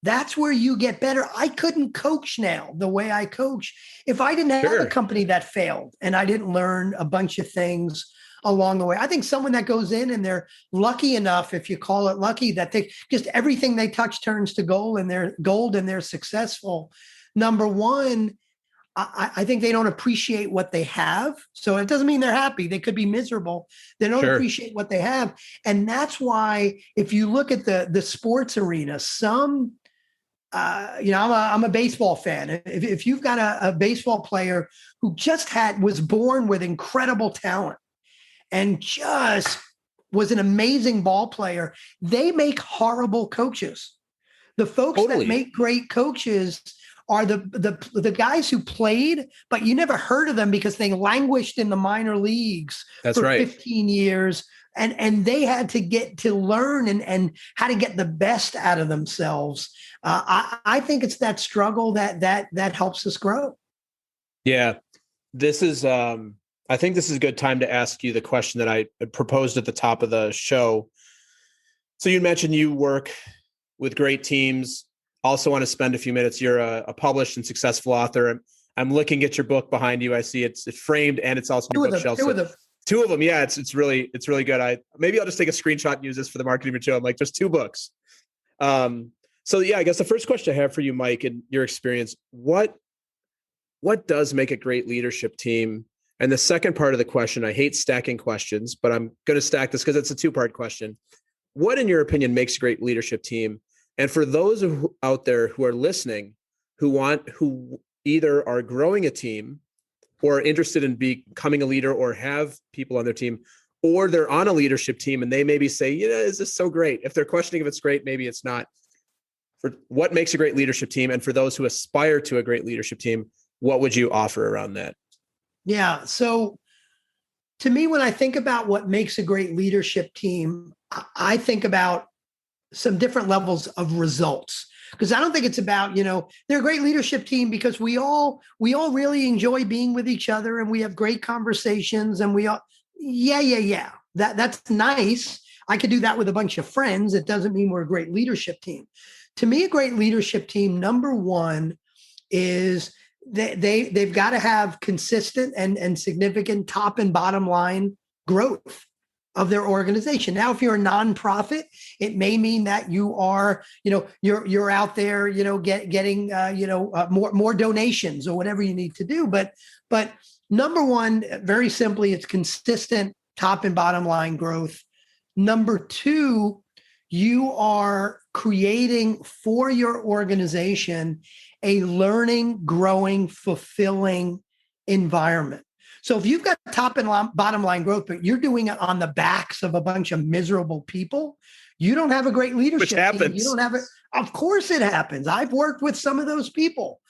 That's where you get better. I couldn't coach now the way I coach if I didn't have a company that failed and I didn't learn a bunch of things along the way. I think someone that goes in and they're lucky enough, if you call it lucky, that they just everything they touch turns to gold and they're successful. Number one, I think they don't appreciate what they have. So it doesn't mean they're happy. They could be miserable. They don't appreciate what they have. And that's why if you look at the sports arena, some I'm a baseball fan. If you've got a baseball player who was born with incredible talent and just was an amazing ball player, they make horrible coaches. The folks that make great coaches are the guys who played, but you never heard of them because they languished in the minor leagues for 15 years. And they had to get to learn and how to get the best out of themselves. I think it's that struggle that helps us grow. Yeah, this is. I think this is a good time to ask you the question that I proposed at the top of the show. So you mentioned you work with great teams. Also want to spend a few minutes. You're a published and successful author. I'm looking at your book behind you. I see it's framed and it's also on your bookshelf. Two of them. Yeah, it's really good. Maybe I'll just take a screenshot and use this for the marketing material. I'm like, there's two books. So yeah, I guess the first question I have for you, Mike, in your experience, what does make a great leadership team? And the second part of the question, I hate stacking questions, but I'm going to stack this because it's a two-part question. What, in your opinion, makes a great leadership team? And for those out there who are listening, who either are growing a team or are interested in becoming a leader or have people on their team, or they're on a leadership team and they maybe say, is this so great? If they're questioning if it's great, maybe it's not. For what makes a great leadership team? And for those who aspire to a great leadership team, what would you offer around that? Yeah. So to me, when I think about what makes a great leadership team, I think about some different levels of results, because I don't think it's about, they're a great leadership team because we all really enjoy being with each other and we have great conversations and that's nice. I could do that with a bunch of friends. It doesn't mean we're a great leadership team. To me, a great leadership team, number one, is they've got to have consistent and significant top and bottom line growth of their organization. Now, if you're a nonprofit, it may mean that you are, you're out there, getting, more donations or whatever you need to do. But number one, very simply, it's consistent top and bottom line growth. Number two, you are creating for your organization a learning, growing, fulfilling environment. So if you've got top and bottom line growth, but you're doing it on the backs of a bunch of miserable people, you don't have a great leadership team. You don't have it. Of course it happens. I've worked with some of those people,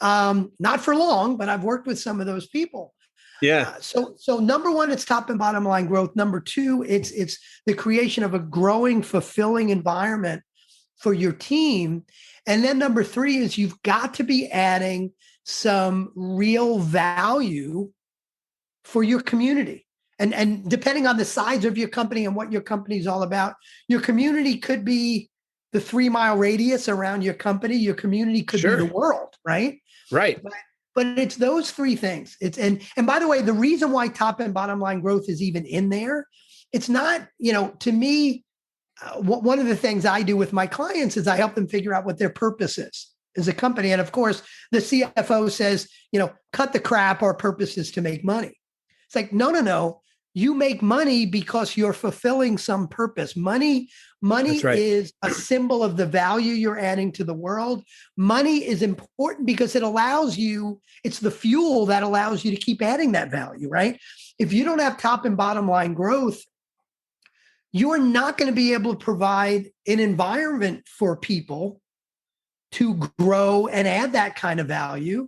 not for long, but I've worked with some of those people. Yeah. So number one, it's top and bottom line growth. Number two, it's the creation of a growing, fulfilling environment for your team. And then number three is you've got to be adding some real value for your community. And depending on the size of your company and what your company is all about, your community could be the 3-mile radius around your company. Your community could be the world, right? Right. But it's those three things. And by the way, the reason why top and bottom line growth is even in there, it's not, to me, one of the things I do with my clients is I help them figure out what their purpose is as a company. And of course, the CFO says, cut the crap. Our purpose is to make money. It's like, no. You make money because you're fulfilling some purpose. Money right. is a symbol of the value you're adding to the world. Money is important because it's the fuel that allows you to keep adding that value, right? If you don't have top and bottom line growth, you're not going to be able to provide an environment for people to grow and add that kind of value.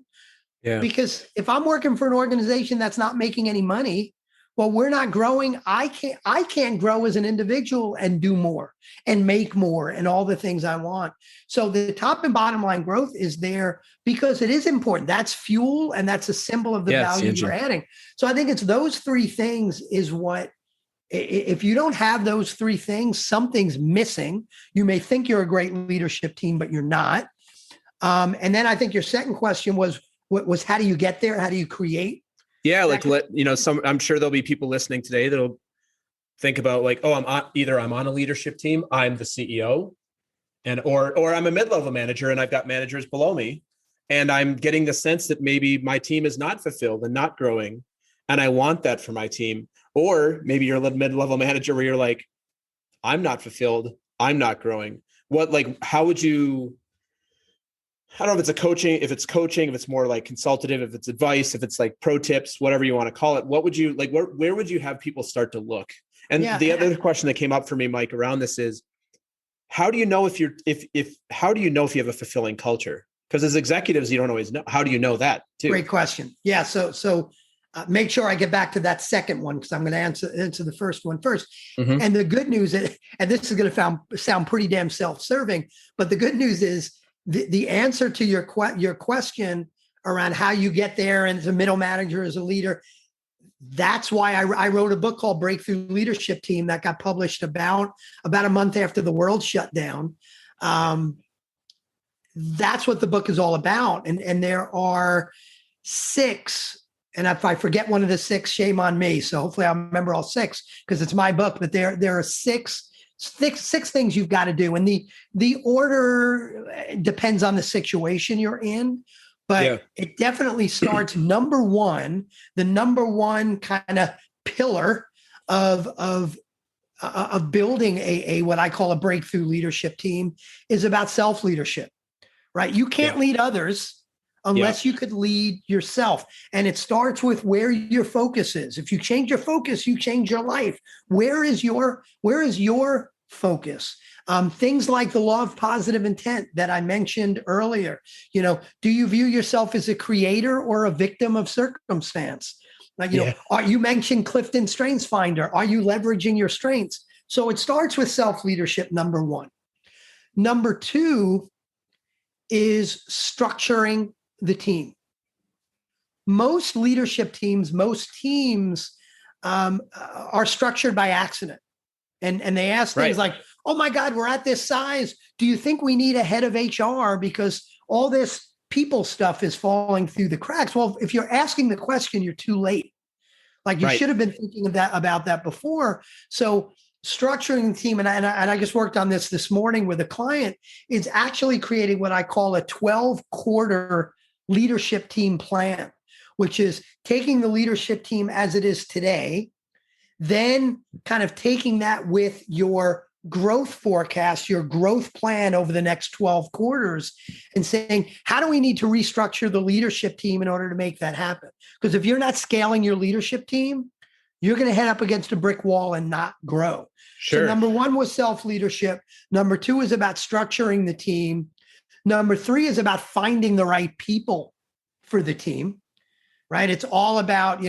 Yeah. Because if I'm working for an organization that's not making any money, well, we're not growing. I can't grow as an individual and do more and make more and all the things I want. So the top and bottom line growth is there because it is important. That's fuel and that's a symbol of the value you're adding. So I think it's those three things is what, if you don't have those three things, something's missing. You may think you're a great leadership team, but you're not. And then I think your second question was how do you get there? How do you create? Yeah, I'm sure there'll be people listening today that'll think about I'm on a leadership team, I'm the CEO, or I'm a mid-level manager and I've got managers below me, and I'm getting the sense that maybe my team is not fulfilled and not growing, and I want that for my team. Or maybe you're a mid-level manager where you're like, I'm not fulfilled, I'm not growing. How would you? I don't know if it's coaching, if it's more like consultative, if it's advice, if it's like pro tips, whatever you want to call it. What would you where would you have people start to look? And the other question that came up for me, Mike, around this is, how do you know if you have a fulfilling culture? Because as executives, you don't always know. How do you know that too? Great question. Yeah. So make sure I get back to that second one, because I'm going to answer the first one first. Mm-hmm. And the good news is, and this is going to sound pretty damn self-serving, but the good news is, the answer to your question around how you get there and as a middle manager, as a leader, that's why I wrote a book called Breakthrough Leadership Team that got published about a month after the world shut down. That's what the book is all about. And there are 6, and if I forget one of the 6, shame on me. So hopefully I'll remember all 6 because it's my book, but there are 6 things you've got to do. And the order depends on the situation you're in, but it definitely starts number one. The number one kind of pillar of building a what I call a breakthrough leadership team is about self-leadership, right? You can't lead others unless you could lead yourself. And it starts with where your focus is. If you change your focus, you change your life. Where is your focus? Things like the law of positive intent that I mentioned earlier. Do you view yourself as a creator or a victim of circumstance? You mentioned Clifton Strengths Finder. Are you leveraging your strengths? So it starts with self-leadership, number one. Number 2 is structuring the team. Most leadership teams, most teams are structured by accident. And they ask things like, oh my God, we're at this size. Do you think we need a head of HR because all this people stuff is falling through the cracks? Well, if you're asking the question, you're too late. You should have been thinking about that before. So structuring the team, and I just worked on this morning with a client, is actually creating what I call a 12-quarter leadership team plan, which is taking the leadership team as it is today, then kind of taking that with your growth forecast, your growth plan over the next 12 quarters, and saying, how do we need to restructure the leadership team in order to make that happen? Because if you're not scaling your leadership team, you're going to head up against a brick wall and not grow. Sure. So number 1 was self-leadership. Number 2 is about structuring the team. Number 3 is about finding the right people for the team. Right. It's all about,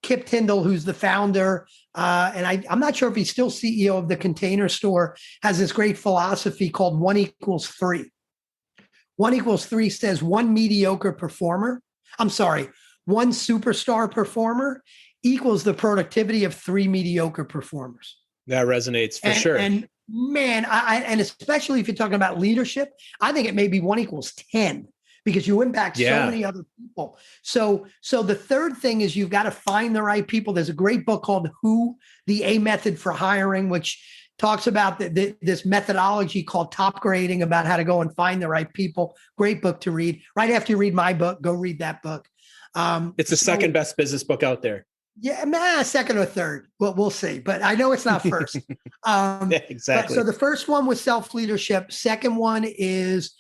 Kip Tyndall, who's the founder. And I'm not sure if he's still CEO of the Container Store, has this great philosophy called 1 = 3. 1 = 3 says one superstar performer equals the productivity of 3 mediocre performers. That resonates for sure. And man, and especially if you're talking about leadership, I think it may be 1 = 10. because you impact so Yeah. many other people. So the third thing is you've got to find the right people. There's a great book called Who, the A Method for Hiring, which talks about this methodology called top grading, about how to go and find the right people. Great book to read. Right after you read my book, go read that book. It's the second best business book out there. Yeah, second or third. Well, we'll see. But I know it's not first. Yeah, exactly. So the first one was self-leadership. Second one is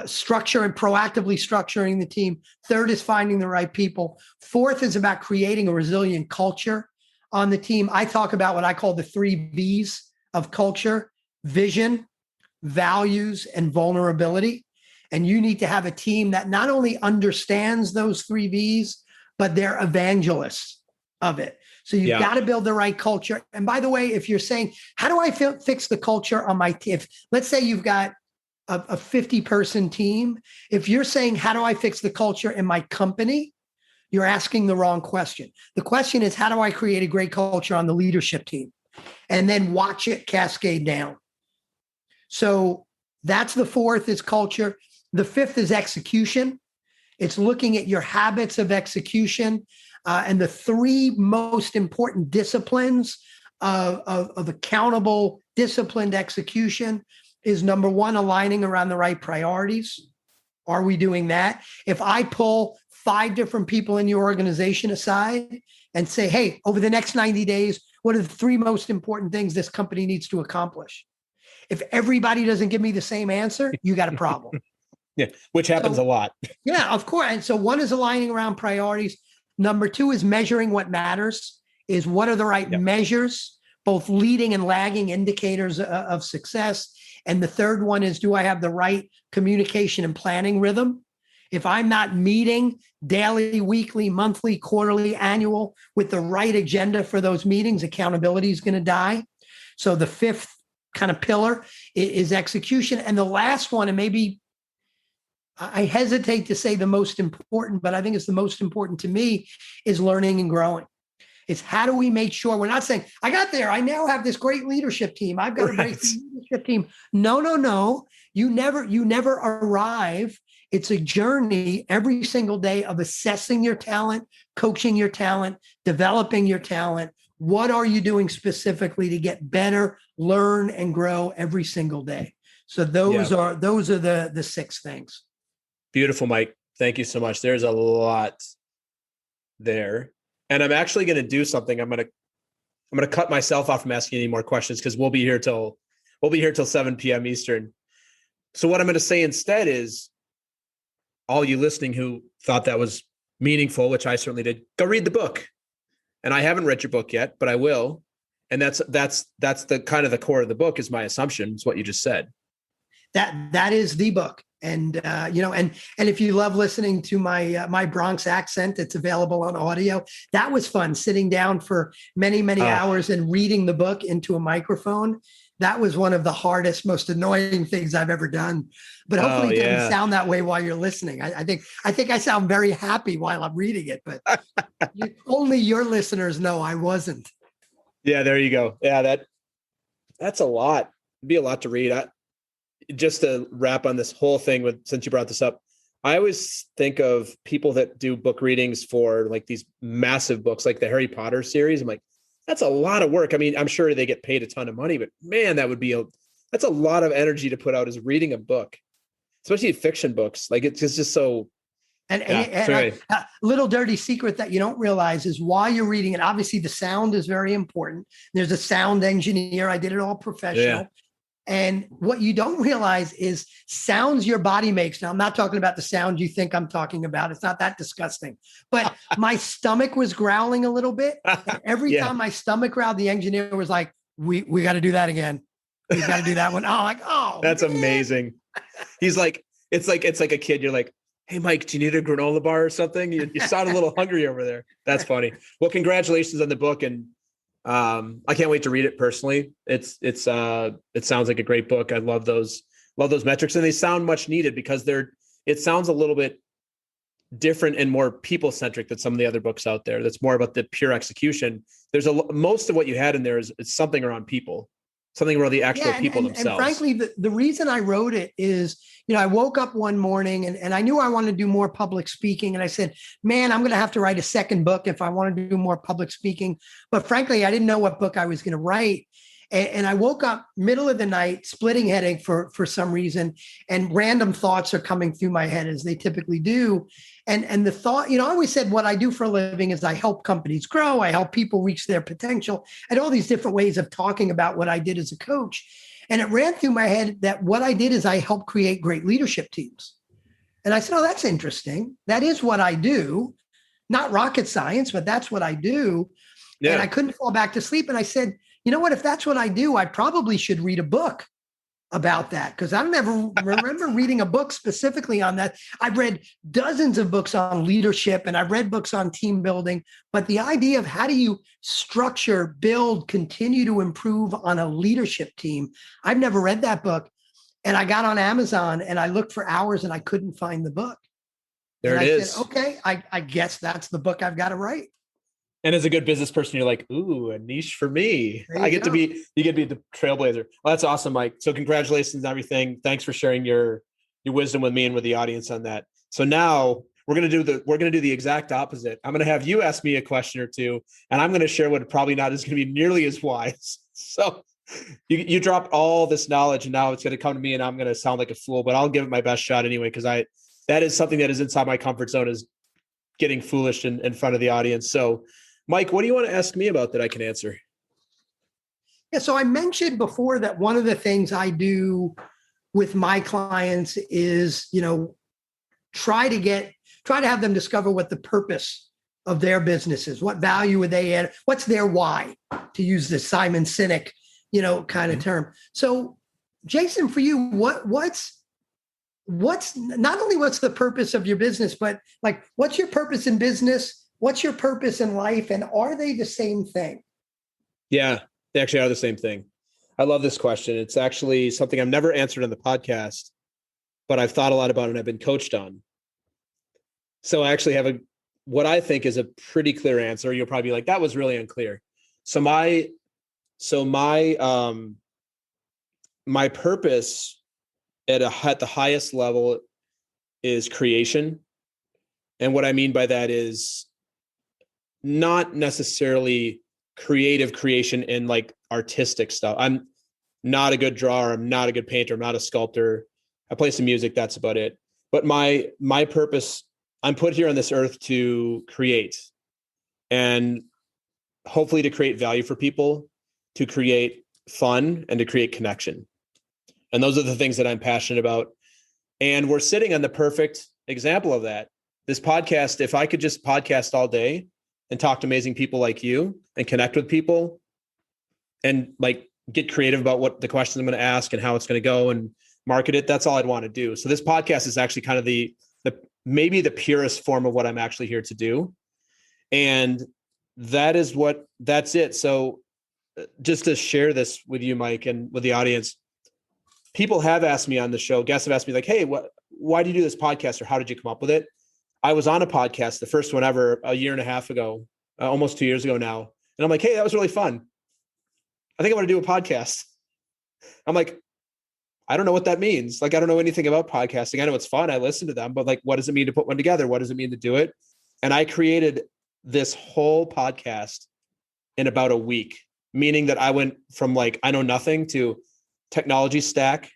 structure and proactively structuring the team. Third is finding the right people. Fourth is about creating a resilient culture on the team. I talk about what I call the 3 V's of culture: vision, values, and vulnerability. And you need to have a team that not only understands those 3 V's, but they're evangelists of it. So you've got to build the right culture. And by the way, if you're saying, how do I fix the culture on my team? Let's say you've got a 50-person team. If you're saying, how do I fix the culture in my company? You're asking the wrong question. The question is, how do I create a great culture on the leadership team? And then watch it cascade down. So that's the fourth, is culture. The fifth is execution. It's looking at your habits of execution. And the 3 most important disciplines of accountable, disciplined execution is, number 1, aligning around the right priorities. Are we doing that? If I pull 5 different people in your organization aside and say, hey, over the next 90 days, what are the 3 most important things this company needs to accomplish? If everybody doesn't give me the same answer, you got a problem. Yeah, which happens a lot. Yeah, of course. And so 1 is aligning around priorities. Number 2 is measuring what matters, is what are the right measures, both leading and lagging indicators of success. And the third one is, do I have the right communication and planning rhythm? If I'm not meeting daily, weekly, monthly, quarterly, annual with the right agenda for those meetings, accountability is going to die. So the fifth kind of pillar is execution. And the last one, and maybe I hesitate to say the most important, but I think it's the most important to me, is learning and growing. It's how do we make sure we're not saying, I got there, I now have this great leadership team, I've got a great leadership team. No. You never arrive. It's a journey every single day of assessing your talent, coaching your talent, developing your talent. What are you doing specifically to get better, learn, and grow every single day? So those are the 6 things. Beautiful, Mike. Thank you so much. There's a lot there. And I'm actually going to do something. I'm going to cut myself off from asking any more questions, because we'll be here till 7 p.m. Eastern. So what I'm going to say instead is, all you listening who thought that was meaningful, which I certainly did, go read the book. And I haven't read your book yet, but I will. And that's the kind of the core of the book, is my assumption, is what you just said. That is the book. And and if you love listening to my Bronx accent, it's available on audio. That was fun, sitting down for many hours and reading the book into a microphone. That was one of the hardest, most annoying things I've ever done. But hopefully it doesn't sound that way while you're listening. I think I sound very happy while I'm reading it, but only your listeners know I wasn't. Yeah, there you go. Yeah, that's a lot. It'd be a lot to read. Just to wrap on this whole thing, since you brought this up, I always think of people that do book readings for like these massive books, like the Harry Potter series. I'm like, that's a lot of work. I mean, I'm sure they get paid a ton of money, but man, that's a lot of energy to put out, is reading a book, especially fiction books. Like it's just so. And a little dirty secret that you don't realize is, while you're reading it, obviously the sound is very important. There's a sound engineer. I did it all professional. Yeah. And what you don't realize is sounds your body makes. Now, I'm not talking about the sound you think I'm talking about. It's not that disgusting. But my stomach was growling a little bit. And every time my stomach growled, the engineer was like, we got to do that again. We got to do that one. That's man. Amazing. He's like, it's like a kid. You're like, hey, Mike, do you need a granola bar or something? You sound a little hungry over there. That's funny. Well, congratulations on the book. And I can't wait to read it personally. It sounds like a great book. I love those metrics, and they sound much needed, because it sounds a little bit different and more people centric than some of the other books out there. That's more about the pure execution. There's most of what you had in there is something around people. something where the actual Yeah, people and themselves. frankly, the reason I wrote it is, I woke up one morning and I knew I wanted to do more public speaking. And I said, man, I'm going to have to write a second book if I want to do more public speaking. But frankly, I didn't know what book I was going to write. And I woke up middle of the night, splitting headache for some reason, and random thoughts are coming through my head as they typically do. And the thought, I always said what I do for a living is I help companies grow. I help people reach their potential, and all these different ways of talking about what I did as a coach. And it ran through my head that what I did is I helped create great leadership teams. And I said, oh, that's interesting. That is what I do. Not rocket science, but that's what I do. Yeah. And I couldn't fall back to sleep. And I said, you know what, if that's what I do, I probably should read a book about that, because I never remember reading a book specifically on that. I've read dozens of books on leadership and I've read books on team building, but the idea of how do you structure, build, continue to improve on a leadership team, I've never read that book. And I got on Amazon and I looked for hours and I couldn't find the book. There and it I is. said, okay, I guess that's the book I've got to write. And as a good business person, you're like, ooh, a niche for me. You get to be the trailblazer. Well, that's awesome, Mike. So congratulations on everything. Thanks for sharing your wisdom with me and with the audience on that. So now we're going to do the exact opposite. I'm going to have you ask me a question or two, and I'm going to share what probably not is going to be nearly as wise. So you dropped all this knowledge and now it's going to come to me and I'm going to sound like a fool, but I'll give it my best shot anyway. Cause that is something that is inside my comfort zone, is getting foolish in front of the audience. So Mike, what do you want to ask me about that I can answer? Yeah. So I mentioned before that one of the things I do with my clients is, try to have them discover what the purpose of their business is. What value would they add? What's their why, to use the Simon Sinek, kind of term. So Jason, for you, what's not only what's the purpose of your business, but like, what's your purpose in business? What's your purpose in life? And are they the same thing? Yeah, they actually are the same thing. I love this question. It's actually something I've never answered on the podcast, but I've thought a lot about it and I've been coached on. So I actually have what I think is a pretty clear answer. You'll probably be like, that was really unclear. So my purpose at the highest level is creation. And what I mean by that is not necessarily creative creation in like artistic stuff. I'm not a good drawer. I'm not a good painter. I'm not a sculptor. I play some music. That's about it. But my purpose, I'm put here on this earth to create, and hopefully to create value for people, to create fun, and to create connection. And those are the things that I'm passionate about. And we're sitting on the perfect example of that. This podcast, if I could just podcast all day and talk to amazing people like you and connect with people and like get creative about what the questions I'm going to ask and how it's going to go and market it, that's all I'd want to do. So this podcast is actually kind of the maybe the purest form of what I'm actually here to do. And that's it. So just to share this with you, Mike, and with the audience, people have asked me on the show, guests have asked me like, hey, why do you do this podcast, or how did you come up with it? I was on a podcast, the first one ever, a year and a half ago, almost 2 years ago now. And I'm like, hey, that was really fun. I think I want to do a podcast. I'm like, I don't know what that means. Like, I don't know anything about podcasting. I know it's fun. I listen to them, but like, what does it mean to put one together? What does it mean to do it? And I created this whole podcast in about a week, meaning that I went from like, I know nothing to technology stack.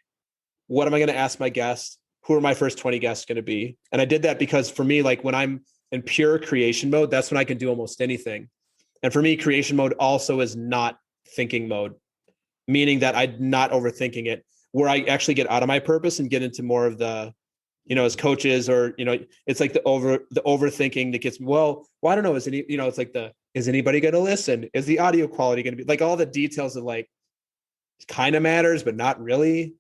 What am I going to ask my guests? Who are my first 20 guests going to be? And I did that because for me, like when I'm in pure creation mode, that's when I can do almost anything. And for me, creation mode also is not thinking mode, meaning that I'm not overthinking it, where I actually get out of my purpose and get into more of the, as coaches, or, it's like the overthinking that gets, well, I don't know. It's like is anybody going to listen? Is the audio quality going to be like all the details of like, kind of matters, but not really.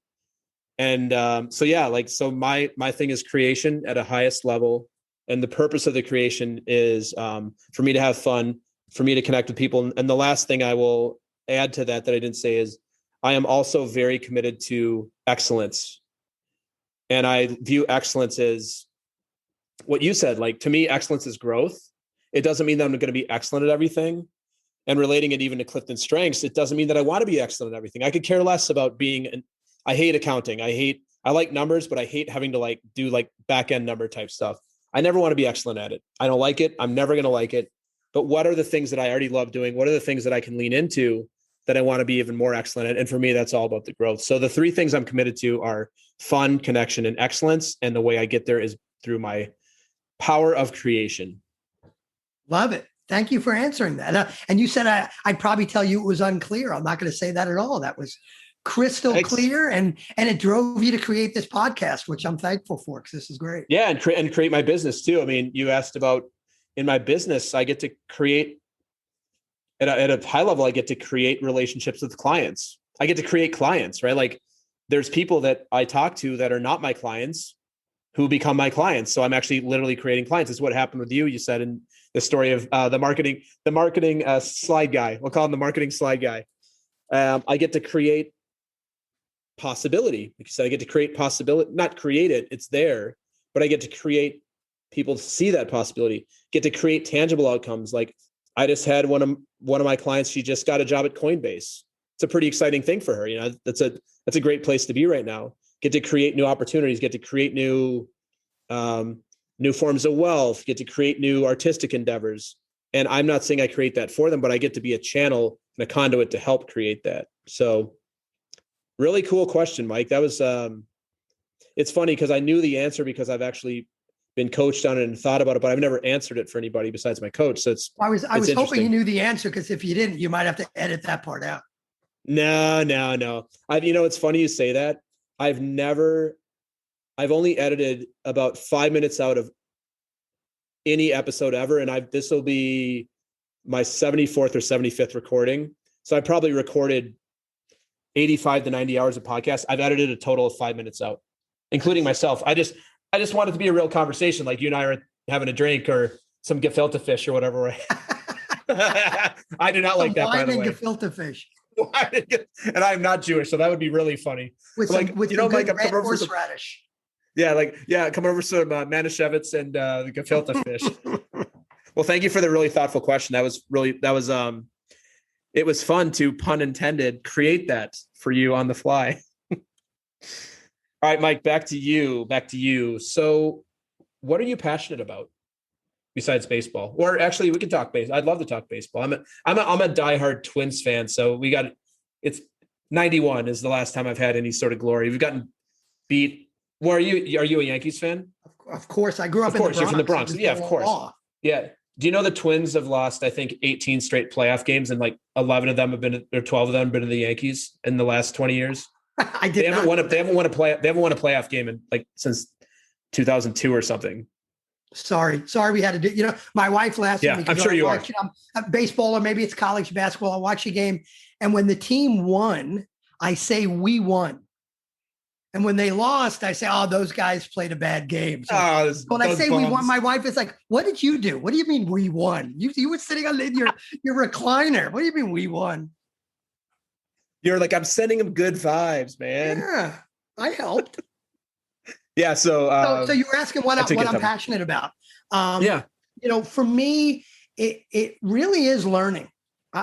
And so my thing is creation at a highest level. And the purpose of the creation is for me to have fun, for me to connect with people. And the last thing I will add to that I didn't say is I am also very committed to excellence. And I view excellence as what you said. Like, to me, excellence is growth. It doesn't mean that I'm going to be excellent at everything. and relating it even to Clifton's strengths, it doesn't mean that I want to be excellent at everything. I could care less about I hate accounting. I like numbers, but I hate having to do back end number type stuff. I never want to be excellent at it. I don't like it. I'm never going to like it. But what are the things that I already love doing? What are the things that I can lean into that I want to be even more excellent at? And for me, that's all about the growth. So the 3 things I'm committed to are fun, connection, and excellence. And the way I get there is through my power of creation. Love it. Thank you for answering that. And you said I'd probably tell you it was unclear. I'm not going to say that at all. That was crystal clear, and it drove you to create this podcast, which I'm thankful for, because this is great. Yeah, and create my business too. I mean, you asked about in my business, I get to create at a high level. I get to create relationships with clients. I get to create clients, right? Like there's people that I talk to that are not my clients who become my clients. So I'm actually literally creating clients. It's what happened with you. You said in the story of the marketing slide guy. We'll call him the marketing slide guy. I get to create possibility. Like you said, I get to create possibility, not create it. It's there, but I get to create people to see that possibility, get to create tangible outcomes. Like I just had one of my clients. She just got a job at Coinbase. It's a pretty exciting thing for her. You know, that's a great place to be right now. Get to create new opportunities, get to create new forms of wealth, get to create new artistic endeavors. And I'm not saying I create that for them, but I get to be a channel and a conduit to help create that. So really cool question, Mike. That was, it's funny because I knew the answer because I've actually been coached on it and thought about it, but I've never answered it for anybody besides my coach. So I was hoping you knew the answer, because if you didn't, you might have to edit that part out. No. It's funny you say that. I've only edited about 5 minutes out of any episode ever. And this will be my 74th or 75th recording. So I probably recorded 85 to 90 hours of podcast. I've edited a total of 5 minutes out, including myself. I just want it to be a real conversation. Like you and I are having a drink or some gefilte fish or whatever. I do not like that, by the way. Gefilte fish. And I'm not Jewish, so that would be really funny. With I'm red horseradish. Come over some Manischewitz and the gefilte fish. Well, thank you for the really thoughtful question. It was fun to, pun intended, create that for you on the fly. All right, Mike, back to you. So what are you passionate about besides baseball? Or actually we can talk baseball. I'd love to talk baseball. I'm a diehard Twins fan. So it's 91 is the last time I've had any sort of glory. We've gotten beat. Well, are you a Yankees fan? Of course. I grew up in the Bronx. You're from the Bronx. Yeah, of course. Yeah. Do you know the Twins have lost, I think, 18 straight playoff games, and like 11 of them have been, or 12 of them have been to the Yankees in the last 20 years? They haven't won a playoff game since 2002 or something. Sorry, we had to do. My wife laughs at me. I'm sure you are. Baseball, or maybe it's college basketball. I watch a game, and when the team won, I say we won. And when they lost, I say, "Oh, those guys played a bad game." So when I say we won, my wife is like, "What did you do? What do you mean we won? You were sitting on your recliner. What do you mean we won?" You're like, I'm sending them good vibes, man. Yeah, I helped. Yeah. So you were asking what I'm passionate about. For me, it really is learning.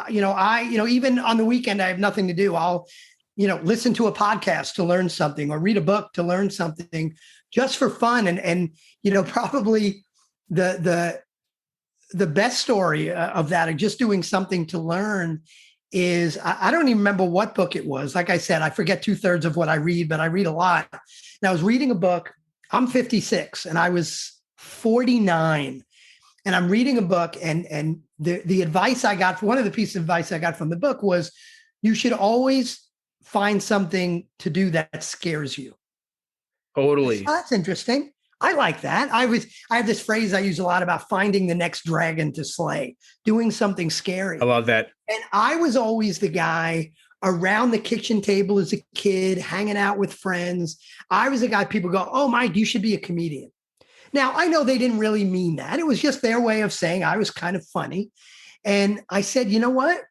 Even on the weekend, I have nothing to do. I'll listen to a podcast to learn something, or read a book to learn something, just for fun. And probably the best story of that, of just doing something to learn, is I don't even remember what book it was. Like I said, I forget 2/3 of what I read, but I read a lot. And I was reading a book. I'm 56 and I was 49. And I'm reading a book, and the advice I got, one of the pieces of advice I got from the book was, you should always find something to do that scares you. Totally. So that's interesting. I like that. I have this phrase I use a lot about finding the next dragon to slay, doing something scary. I love that. And I was always the guy around the kitchen table as a kid, hanging out with friends. I was the guy people go, "Oh, Mike, you should be a comedian." Now, I know they didn't really mean that. It was just their way of saying I was kind of funny. And I said, you know what?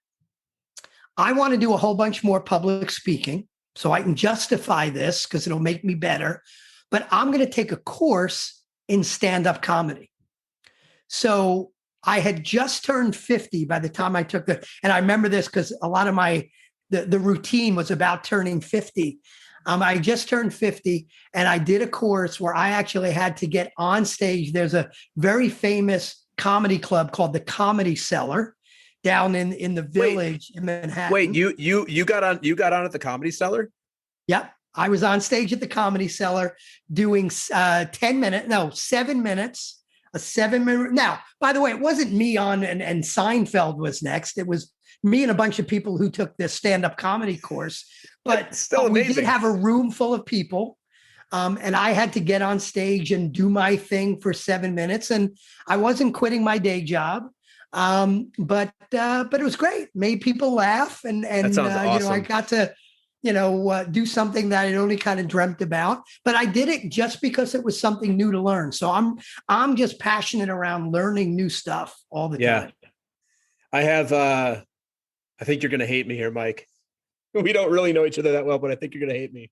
I want to do a whole bunch more public speaking so I can justify this, because it'll make me better. But I'm going to take a course in stand-up comedy. So I had just turned 50 by the time I took and I remember this because a lot of the routine was about turning 50. I just turned 50 and I did a course where I actually had to get on stage. There's a very famous comedy club called the Comedy Cellar down in the Village in Manhattan. Wait, you got on at the Comedy Cellar? Yep. I was on stage at the Comedy Cellar doing 7 minutes, a 7-minute. Now, by the way, it wasn't me on and Seinfeld was next. It was me and a bunch of people who took this stand-up comedy course. But still amazing. We did have a room full of people. And I had to get on stage and do my thing for 7 minutes. And I wasn't quitting my day job. But it was great. Made people laugh. And that sounds awesome. I got to, do something that I'd only kind of dreamt about, but I did it just because it was something new to learn. So I'm just passionate around learning new stuff all the time. I have, I think you're going to hate me here, Mike. We don't really know each other that well, but I think you're going to hate me.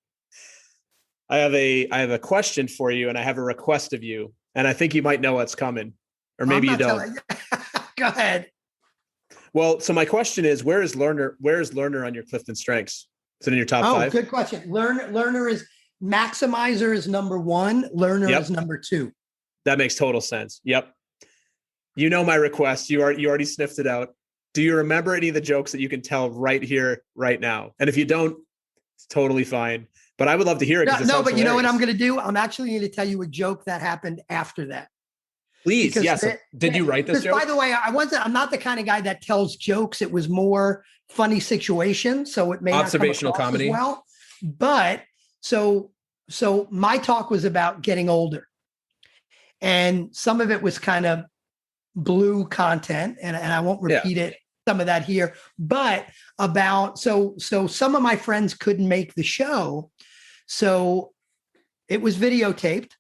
I have a question for you and I have a request of you. And I think you might know what's coming, or maybe you don't. Go ahead. Well, so my question is, where is Lerner on your Clifton Strengths? Is it in your top 5? Good question. Learner is Maximizer is number 1. Learner is number 2. That makes total sense. Yep. You know my request. You already sniffed it out. Do you remember any of the jokes that you can tell right here, right now? And if you don't, it's totally fine. But I would love to hear it. No, but you know what I'm going to do? I'm actually going to tell you a joke that happened after that. Please. Yes. Did you write this joke? By the way, I'm not the kind of guy that tells jokes. It was more funny situations. So it may observational not come comedy. As well. But so my talk was about getting older. And some of it was kind of blue content. And I won't repeat it, some of that here, but about, so some of my friends couldn't make the show. So it was videotaped.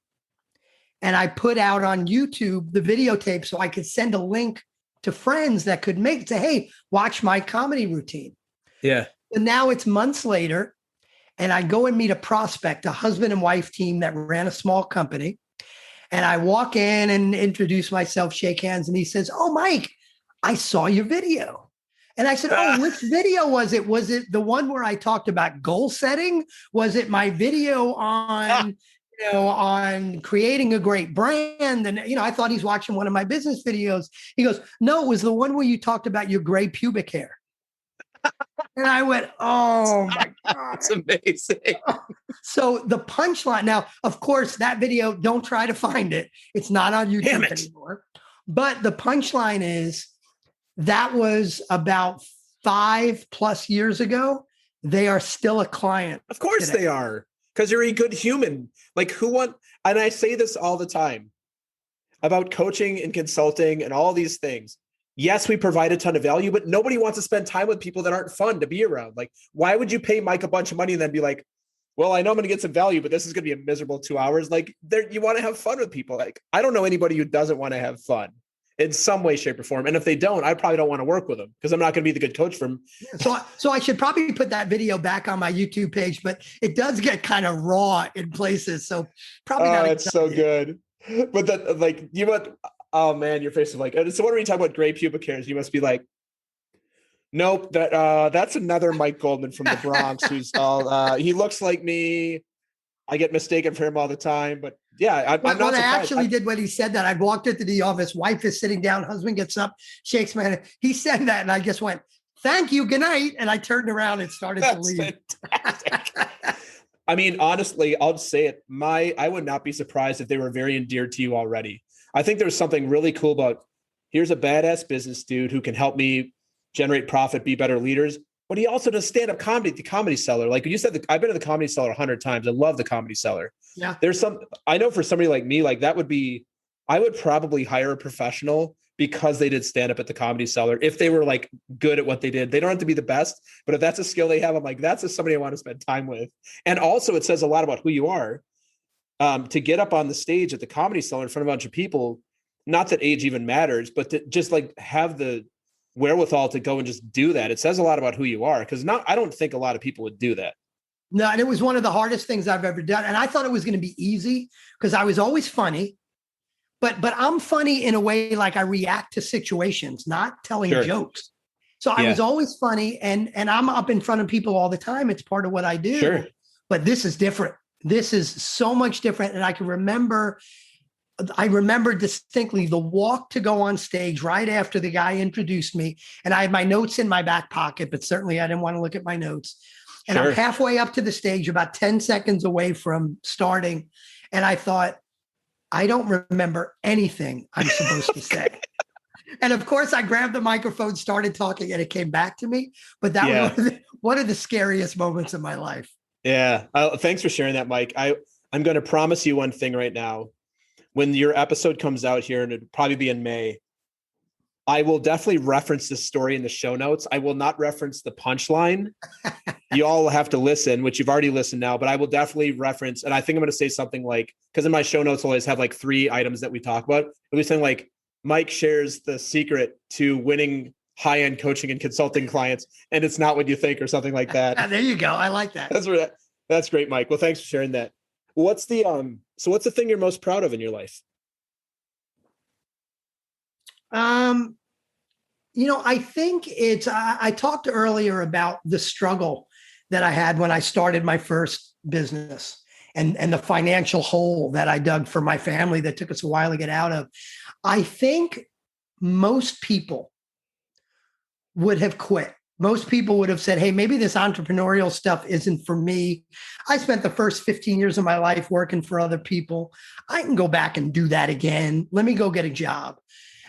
And I put out on YouTube the videotape so I could send a link to friends that could say, hey, watch my comedy routine. Yeah. And now it's months later, and I go and meet a prospect, a husband and wife team that ran a small company. And I walk in and introduce myself, shake hands, and he says, oh, Mike, I saw your video. And I said, oh, which video was it? Was it the one where I talked about goal setting? Was it my video on... on creating a great brand? And, I thought he's watching one of my business videos. He goes, no, it was the one where you talked about your gray pubic hair. And I went, oh my God. That's amazing. So the punchline, now, of course, that video, don't try to find it. It's not on YouTube anymore. But the punchline is that was about 5+ years ago. They are still a client. Of course today. They are. Because you're a good human. And I say this all the time about coaching and consulting and all these things. Yes, we provide a ton of value, but nobody wants to spend time with people that aren't fun to be around. Like, why would you pay Mike a bunch of money and then be like, well, I know I'm going to get some value, but this is going to be a miserable 2 hours. Like, you want to have fun with people. Like, I don't know anybody who doesn't want to have fun in some way, shape, or form. And if they don't, I probably don't want to work with them because I'm not going to be the good coach for them. So I should probably put that video back on my YouTube page, but it does get kind of raw in places. So probably not. It's so good. But oh man, your face is like, so what are we talking about? Gray pubic hairs. You must be like, nope, that's another Mike Goldman from the Bronx who's all, he looks like me. I get mistaken for him all the time, but yeah, I'm not surprised. I actually did when he said that. I walked into the office, wife is sitting down, husband gets up, shakes my hand. He said that, and I just went, thank you, good night. And I turned around and started to leave. I mean, honestly, I'll say it. I would not be surprised if they were very endeared to you already. I think there's something really cool about, here's a badass business dude who can help me generate profit, be better leaders. But he also does stand-up comedy at the Comedy Cellar. Like you said, I've been to the Comedy Cellar 100 times. I love the Comedy Cellar. Yeah. I know for somebody like me, like I would probably hire a professional because they did stand-up at the Comedy Cellar. If they were like good at what they did, they don't have to be the best, but if that's a skill they have, I'm like, that's just somebody I want to spend time with. And also it says a lot about who you are to get up on the stage at the Comedy Cellar in front of a bunch of people. Not that age even matters, but to just like have the wherewithal to go and just do that. It says a lot about who you are, because I don't think a lot of people would do that. No, and it was one of the hardest things I've ever done. And I thought it was going to be easy because I was always funny, but I'm funny in a way, like I react to situations, not telling Sure. jokes. So I Yeah. was always funny, and I'm up in front of people all the time. It's part of what I do. Sure. But this is different. This is so much different. And I remember distinctly the walk to go on stage right after the guy introduced me. And I had my notes in my back pocket, but certainly I didn't want to look at my notes. And Sure. I'm halfway up to the stage, about 10 seconds away from starting. And I thought, I don't remember anything I'm supposed to say. And of course, I grabbed the microphone, started talking, and it came back to me. But that was one of the scariest moments of my life. Yeah. Thanks for sharing that, Mike. I'm going to promise you one thing right now. When your episode comes out here, and it'll probably be in May, I will definitely reference this story in the show notes. I will not reference the punchline. You all have to listen, which you've already listened now, but I will definitely reference. And I think I'm going to say something like, because in my show notes, I'll always have like 3 items that we talk about. It'll be something like, Mike shares the secret to winning high-end coaching and consulting clients, and it's not what you think, or something like that. There you go. I like that. That's great, Mike. Well, thanks for sharing that. What's the thing you're most proud of in your life? I think I talked earlier about the struggle that I had when I started my first business, and the financial hole that I dug for my family that took us a while to get out of. I think most people would have quit. Most people would have said, hey, maybe this entrepreneurial stuff isn't for me. I spent the first 15 years of my life working for other people. I can go back and do that again. Let me go get a job.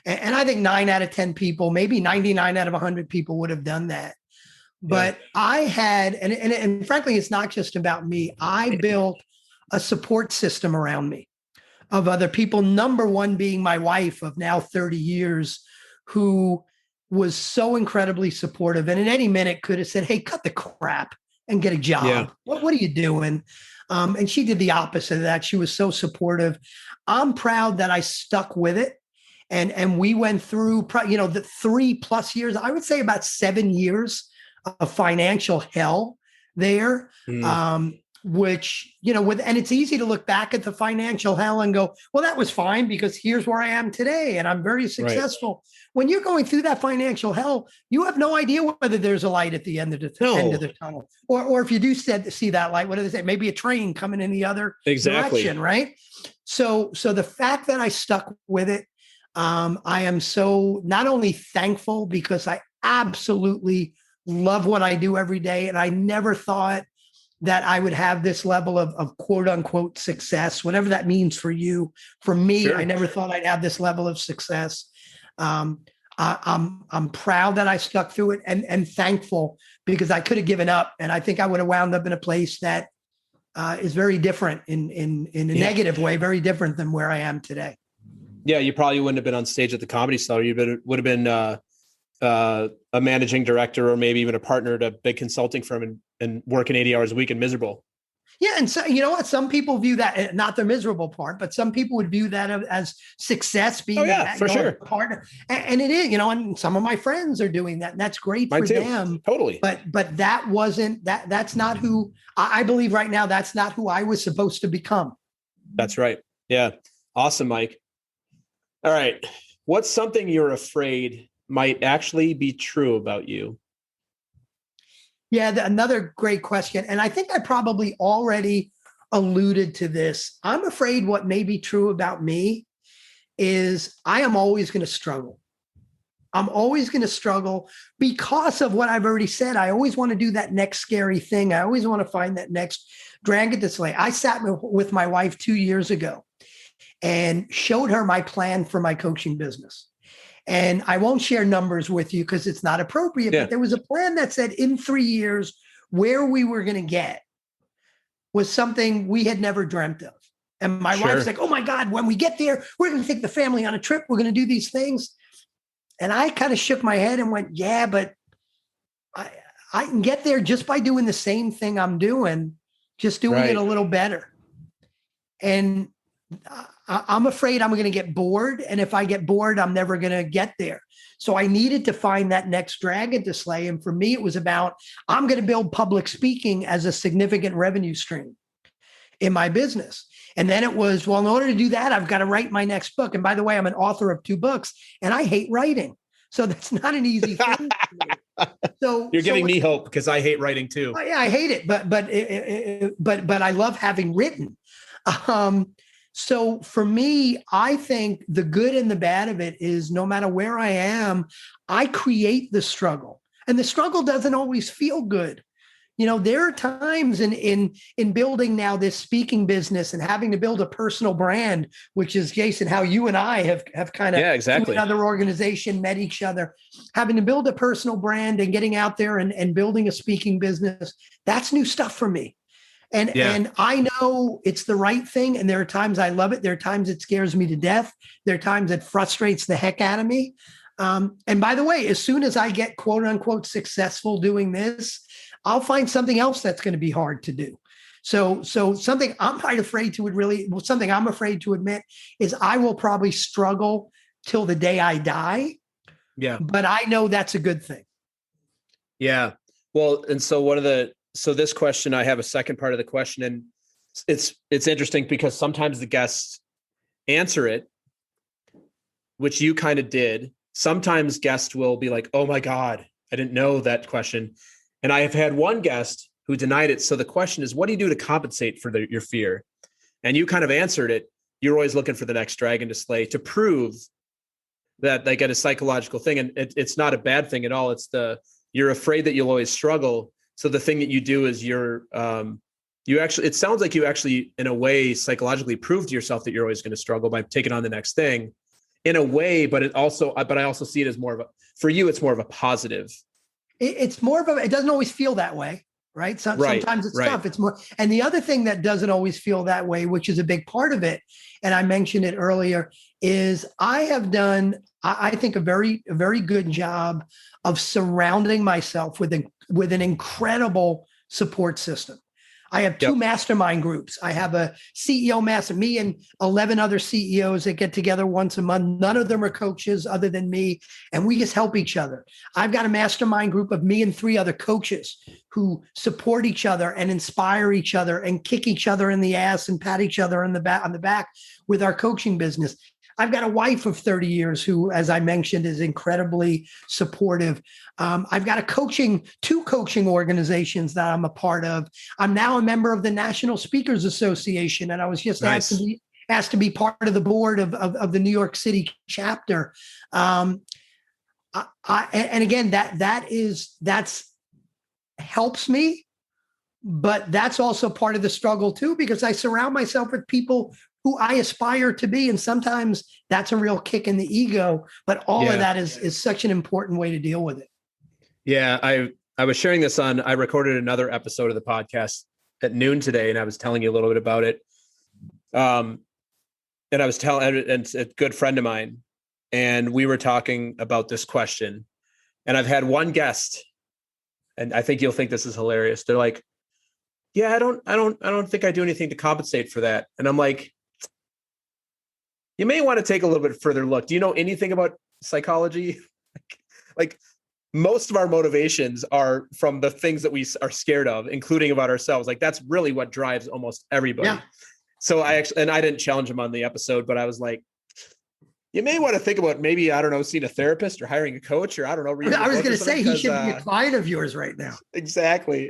And I think 9 out of 10 people, maybe 99 out of 100 people would have done that. But I had, and frankly, it's not just about me. I built a support system around me of other people. Number one being my wife of now 30 years, who was so incredibly supportive, and in any minute could have said, hey, cut the crap and get a job. Yeah. What are you doing? And she did the opposite of that. She was so supportive. I'm proud that I stuck with it. And we went through, the 3+ years, I would say about 7 years of financial hell there. Which, and it's easy to look back at the financial hell and go, well, that was fine because here's where I am today and I'm very successful. Right. When you're going through that financial hell, you have no idea whether there's a light at the end of the tunnel. Or if you do see that light, what do they say? Maybe a train coming in the other direction, right? So the fact that I stuck with it, I am so not only thankful because I absolutely love what I do every day. And I never thought that I would have this level of quote unquote success, whatever that means for you. For me, sure. I never thought I'd have this level of success. I'm proud that I stuck through it and thankful because I could have given up, and I think I would have wound up in a place that is very different in a negative way, very different than where I am today. Yeah, you probably wouldn't have been on stage at the Comedy Cellar. You would have been a managing director or maybe even a partner at a big consulting firm and working 80 hours a week and miserable. Yeah. And so, you know what? Some people view that, not the miserable part, but some people would view that as success being for sure. Partner. And it is, and some of my friends are doing that. And that's great for them. Totally. But that wasn't, that's not who I believe right now. That's not who I was supposed to become. That's right. Yeah. Awesome, Mike. All right. What's something you're afraid might actually be true about you? Yeah, another great question. And I think I probably already alluded to this. I'm afraid what may be true about me is I am always going to struggle. I'm always going to struggle because of what I've already said. I always want to do that next scary thing. I always want to find that next dragon to slay. I sat with my wife 2 years ago and showed her my plan for my coaching business. And I won't share numbers with you because it's not appropriate, but there was a plan that said in 3 years, where we were going to get was something we had never dreamt of. And my wife's like, oh my God, when we get there, we're going to take the family on a trip. We're going to do these things. And I kind of shook my head and went, yeah, but I can get there just by doing the same thing I'm doing, just doing it a little better. And I'm afraid I'm going to get bored. And if I get bored, I'm never going to get there. So I needed to find that next dragon to slay. And for me, it was about, I'm going to build public speaking as a significant revenue stream in my business. And then it was, well, in order to do that, I've got to write my next book. And by the way, I'm an author of 2 books and I hate writing. So that's not an easy thing for me. So you're giving me hope because I hate writing too. Yeah, I hate it, but I love having written. So for me, I think the good and the bad of it is no matter where I am, I create the struggle, and the struggle doesn't always feel good. There are times in building now this speaking business and having to build a personal brand, which is, Jason, how you and I have kind of, exactly, another organization, met each other, having to build a personal brand and getting out there and building a speaking business. That's new stuff for me. And I know it's the right thing. And there are times I love it. There are times it scares me to death. There are times it frustrates the heck out of me. And by the way, as soon as I get quote unquote successful doing this, I'll find something else that's going to be hard to do. So something I'm afraid to admit is I will probably struggle till the day I die. Yeah. But I know that's a good thing. Yeah. Well, and so this question, I have a second part of the question, and it's interesting because sometimes the guests answer it, which you kind of did. Sometimes guests will be like, oh my God, I didn't know that question. And I have had one guest who denied it. So the question is, what do you do to compensate for your fear? And you kind of answered it. You're always looking for the next dragon to slay to prove that they get a psychological thing. And it's not a bad thing at all. You're afraid that you'll always struggle. So the thing that you do is it sounds like you actually, in a way, psychologically prove to yourself that you're always going to struggle by taking on the next thing in a way, but I also see it as for you, it's more of a positive. It's more of it doesn't always feel that way, right? Sometimes it's tough. It's more. And the other thing that doesn't always feel that way, which is a big part of it, and I mentioned it earlier, is I have done, I think, a very good job of surrounding myself with an incredible support system. I have 2 mastermind groups. I have a CEO master, me and 11 other CEOs that get together once a month. None of them are coaches other than me, and we just help each other. I've got a mastermind group of me and 3 other coaches who support each other and inspire each other and kick each other in the ass and pat each other on the back with our coaching business. I've got a wife of 30 years who, as I mentioned, is incredibly supportive. I've got 2 coaching organizations that I'm a part of. I'm now a member of the National Speakers Association, and I was just asked to be part of the board of the New York City chapter. And again, that's helps me, but that's also part of the struggle too, because I surround myself with people who I aspire to be. And sometimes that's a real kick in the ego, but all of that is such an important way to deal with it. Yeah. I was sharing this I recorded another episode of the podcast at noon today, and I was telling you a little bit about it. And I was and it's a good friend of mine, and we were talking about this question, and I've had one guest, and I think you'll think this is hilarious. They're like, yeah, I don't think I do anything to compensate for that. And I'm like, you may want to take a little bit further look. Do you know anything about psychology? Like most of our motivations are from the things that we are scared of, including about ourselves. Like that's really what drives almost everybody. Yeah. So I didn't challenge him on the episode, but I was like, you may want to think about maybe, I don't know, seeing a therapist or hiring a coach, or I don't know. I was going to say he should be a client of yours right now. Exactly.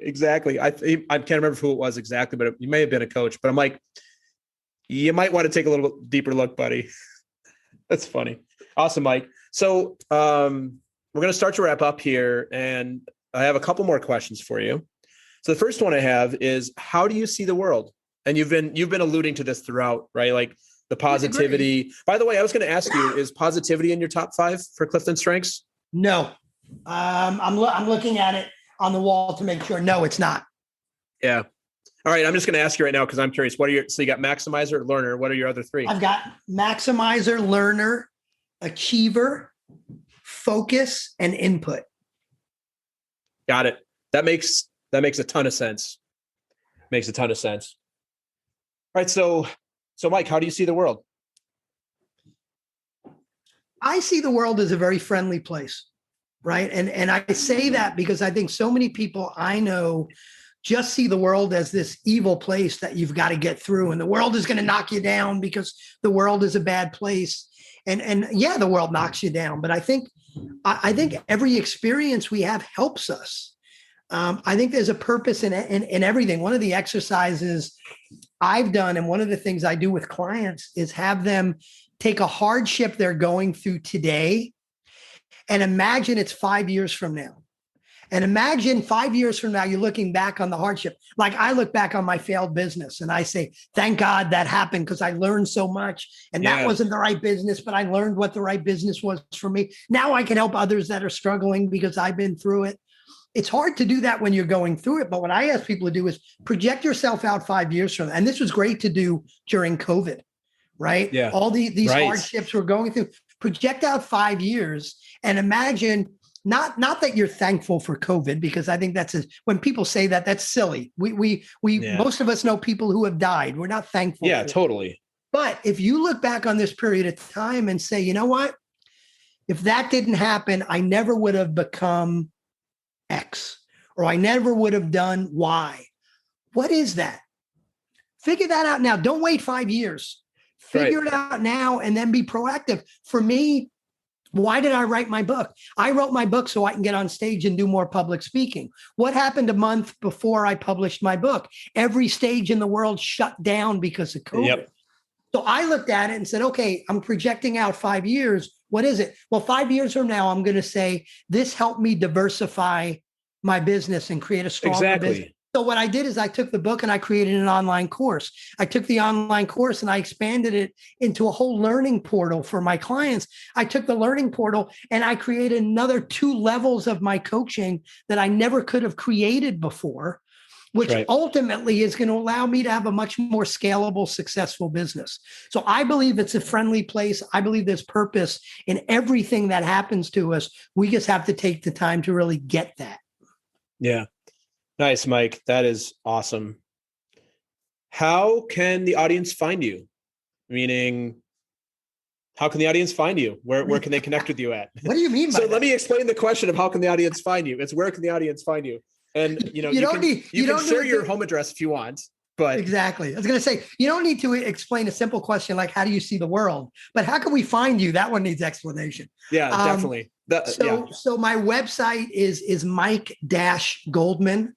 I can't remember who it was exactly, but you may have been a coach. But I'm like, you might want to take a little bit deeper look, buddy. That's funny. Awesome, Mike. So we're going to start to wrap up here, and I have a couple more questions for you. So the first one I have is, how do you see the world? And you've been alluding to this throughout, right? Like the positivity. By the way, I was going to ask you, is positivity in your top 5 for Clifton Strengths? No. I'm looking at it on the wall to make sure. No, it's not. Yeah. All right. I'm just going to ask you right now, because I'm curious. So you got maximizer, learner. What are your other 3? I've got maximizer, learner, achiever, focus, and input. Got it. That makes a ton of sense. Makes a ton of sense. All right. So Mike, how do you see the world? I see the world as a very friendly place, right? And I say that because I think so many people I know just see the world as this evil place that you've got to get through, and the world is going to knock you down because the world is a bad place. And yeah, the world knocks you down, but I think every experience we have helps us. I think there's a purpose in everything. One of the exercises I've done, and one of the things I do with clients, is have them take a hardship they're going through today and imagine it's 5 years from now. And imagine 5 years from now, you're looking back on the hardship. Like I look back on my failed business and I say, thank God that happened because I learned so much. And that wasn't the right business, but I learned what the right business was for me. Now I can help others that are struggling because I've been through it. It's hard to do that when you're going through it. But what I ask people to do is project yourself out 5 years from now. And this was great to do during COVID, right? Yeah. All these right. hardships we're going through. Project out 5 years and imagine, not that you're thankful for COVID, because I think when people say that, that's silly. We most of us know people who have died. We're not thankful. Yeah, totally. But if you look back on this period of time and say, you know what? If that didn't happen, I never would have become X, or I never would have done Y. What is that? Figure that out now. Don't wait 5 years. Figure it out now and then be proactive. For me, why did I write my book? I wrote my book so I can get on stage and do more public speaking. What happened a month before I published my book? Every stage in the world shut down because of COVID. Yep. So I looked at it and said, okay, I'm projecting out 5 years. What is it? Well, 5 years from now, I'm going to say, this helped me diversify my business and create a stronger business. So what I did is I took the book and I created an online course. I took the online course and I expanded it into a whole learning portal for my clients. I took the learning portal and I created another 2 levels of my coaching that I never could have created before, which ultimately is going to allow me to have a much more scalable, successful business. So I believe it's a friendly place. I believe there's purpose in everything that happens to us. We just have to take the time to really get that. Yeah. Nice, Mike. That is awesome. How can the audience find you? Meaning, how can the audience find you? Where can they connect with you at? What do you mean by that? Let me explain the question of how can the audience find you? It's where can the audience find you? And you can share your home address if you want. But exactly. I was going to say, you don't need to explain a simple question like, how do you see the world? But how can we find you? That one needs explanation. Yeah, definitely. So my website is mike-goldman.com.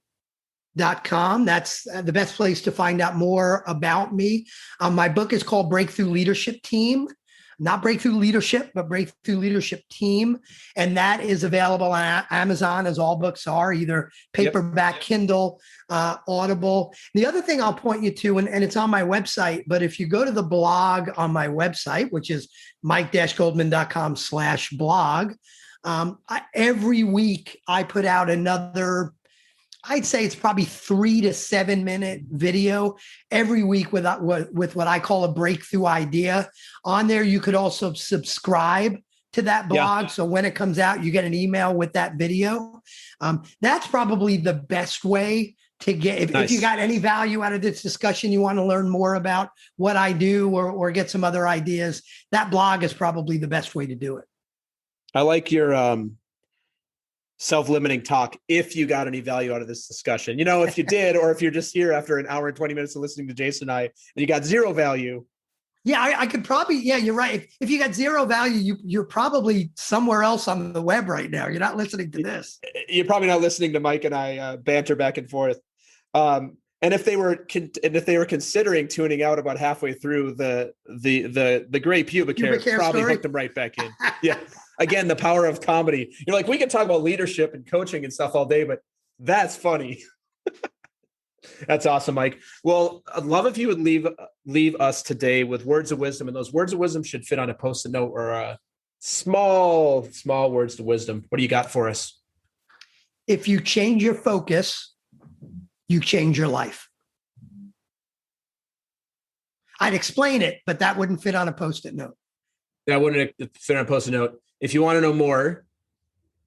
That's the best place to find out more about me. My book is called Breakthrough Leadership Team, not Breakthrough Leadership, but Breakthrough Leadership Team. And that is available on Amazon, as all books are, either paperback, Kindle, Audible. The other thing I'll point you to, and it's on my website, but if you go to the blog on my website, which is mike-goldman.com/blog, every week I put out another, I'd say it's probably 3 to 7 minute video every week with what I call a breakthrough idea. On there, you could also subscribe to that blog. Yeah. So when it comes out, you get an email with that video. That's probably the best way to get, if you got any value out of this discussion, you want to learn more about what I do or get some other ideas, that blog is probably the best way to do it. I like your self-limiting talk. If you got any value out of this discussion, if you did, or if you're just here after an hour and 20 minutes of listening to Jason and I, and you got zero value. Yeah, I could probably, you're right. If you got zero value, you're probably somewhere else on the web right now. You're not listening to this. You're probably not listening to Mike and I banter back and forth. And if they were considering tuning out about halfway through the gray pubic hair probably hooked them right back in. Yeah. Again, the power of comedy. You're like, we can talk about leadership and coaching and stuff all day, but that's funny. That's awesome, Mike. Well, I'd love if you would leave us today with words of wisdom, and those words of wisdom should fit on a Post-it note or small words of wisdom. What do you got for us? If you change your focus, you change your life. I'd explain it, but that wouldn't fit on a Post-it note. That wouldn't fit on a Post-it note. If you want to know more,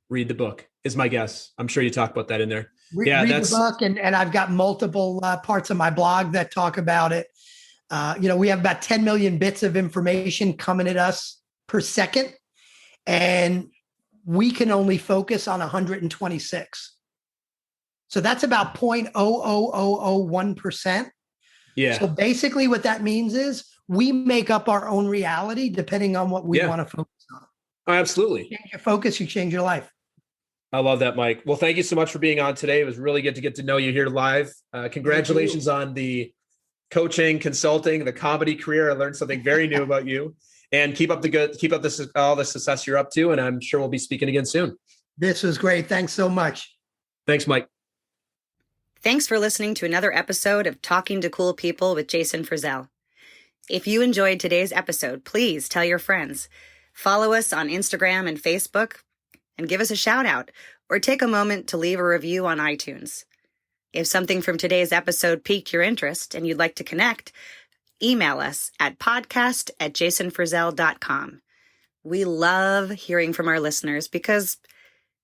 read the book, is my guess. I'm sure you talk about that in there. Read the book, and I've got multiple parts of my blog that talk about it. We have about 10 million bits of information coming at us per second, and we can only focus on 126. So that's about 0.00001%. Yeah. So basically what that means is we make up our own reality depending on what we want to focus on. Oh, absolutely. You change your focus, you change your life. I love that, Mike. Well, thank you so much for being on today. It was really good to get to know you here live. Congratulations on the coaching, consulting, the comedy career. I learned something very new about you. And keep up all the success you're up to. And I'm sure we'll be speaking again soon. This was great. Thanks so much. Thanks, Mike. Thanks for listening to another episode of Talking to Cool People with Jason Frizzell. If you enjoyed today's episode, please tell your friends. Follow us on Instagram and Facebook, and give us a shout out, or take a moment to leave a review on iTunes. If something from today's episode piqued your interest and you'd like to connect, email us at podcast@jasonfrizzell.com. We love hearing from our listeners because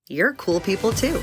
you're cool people too.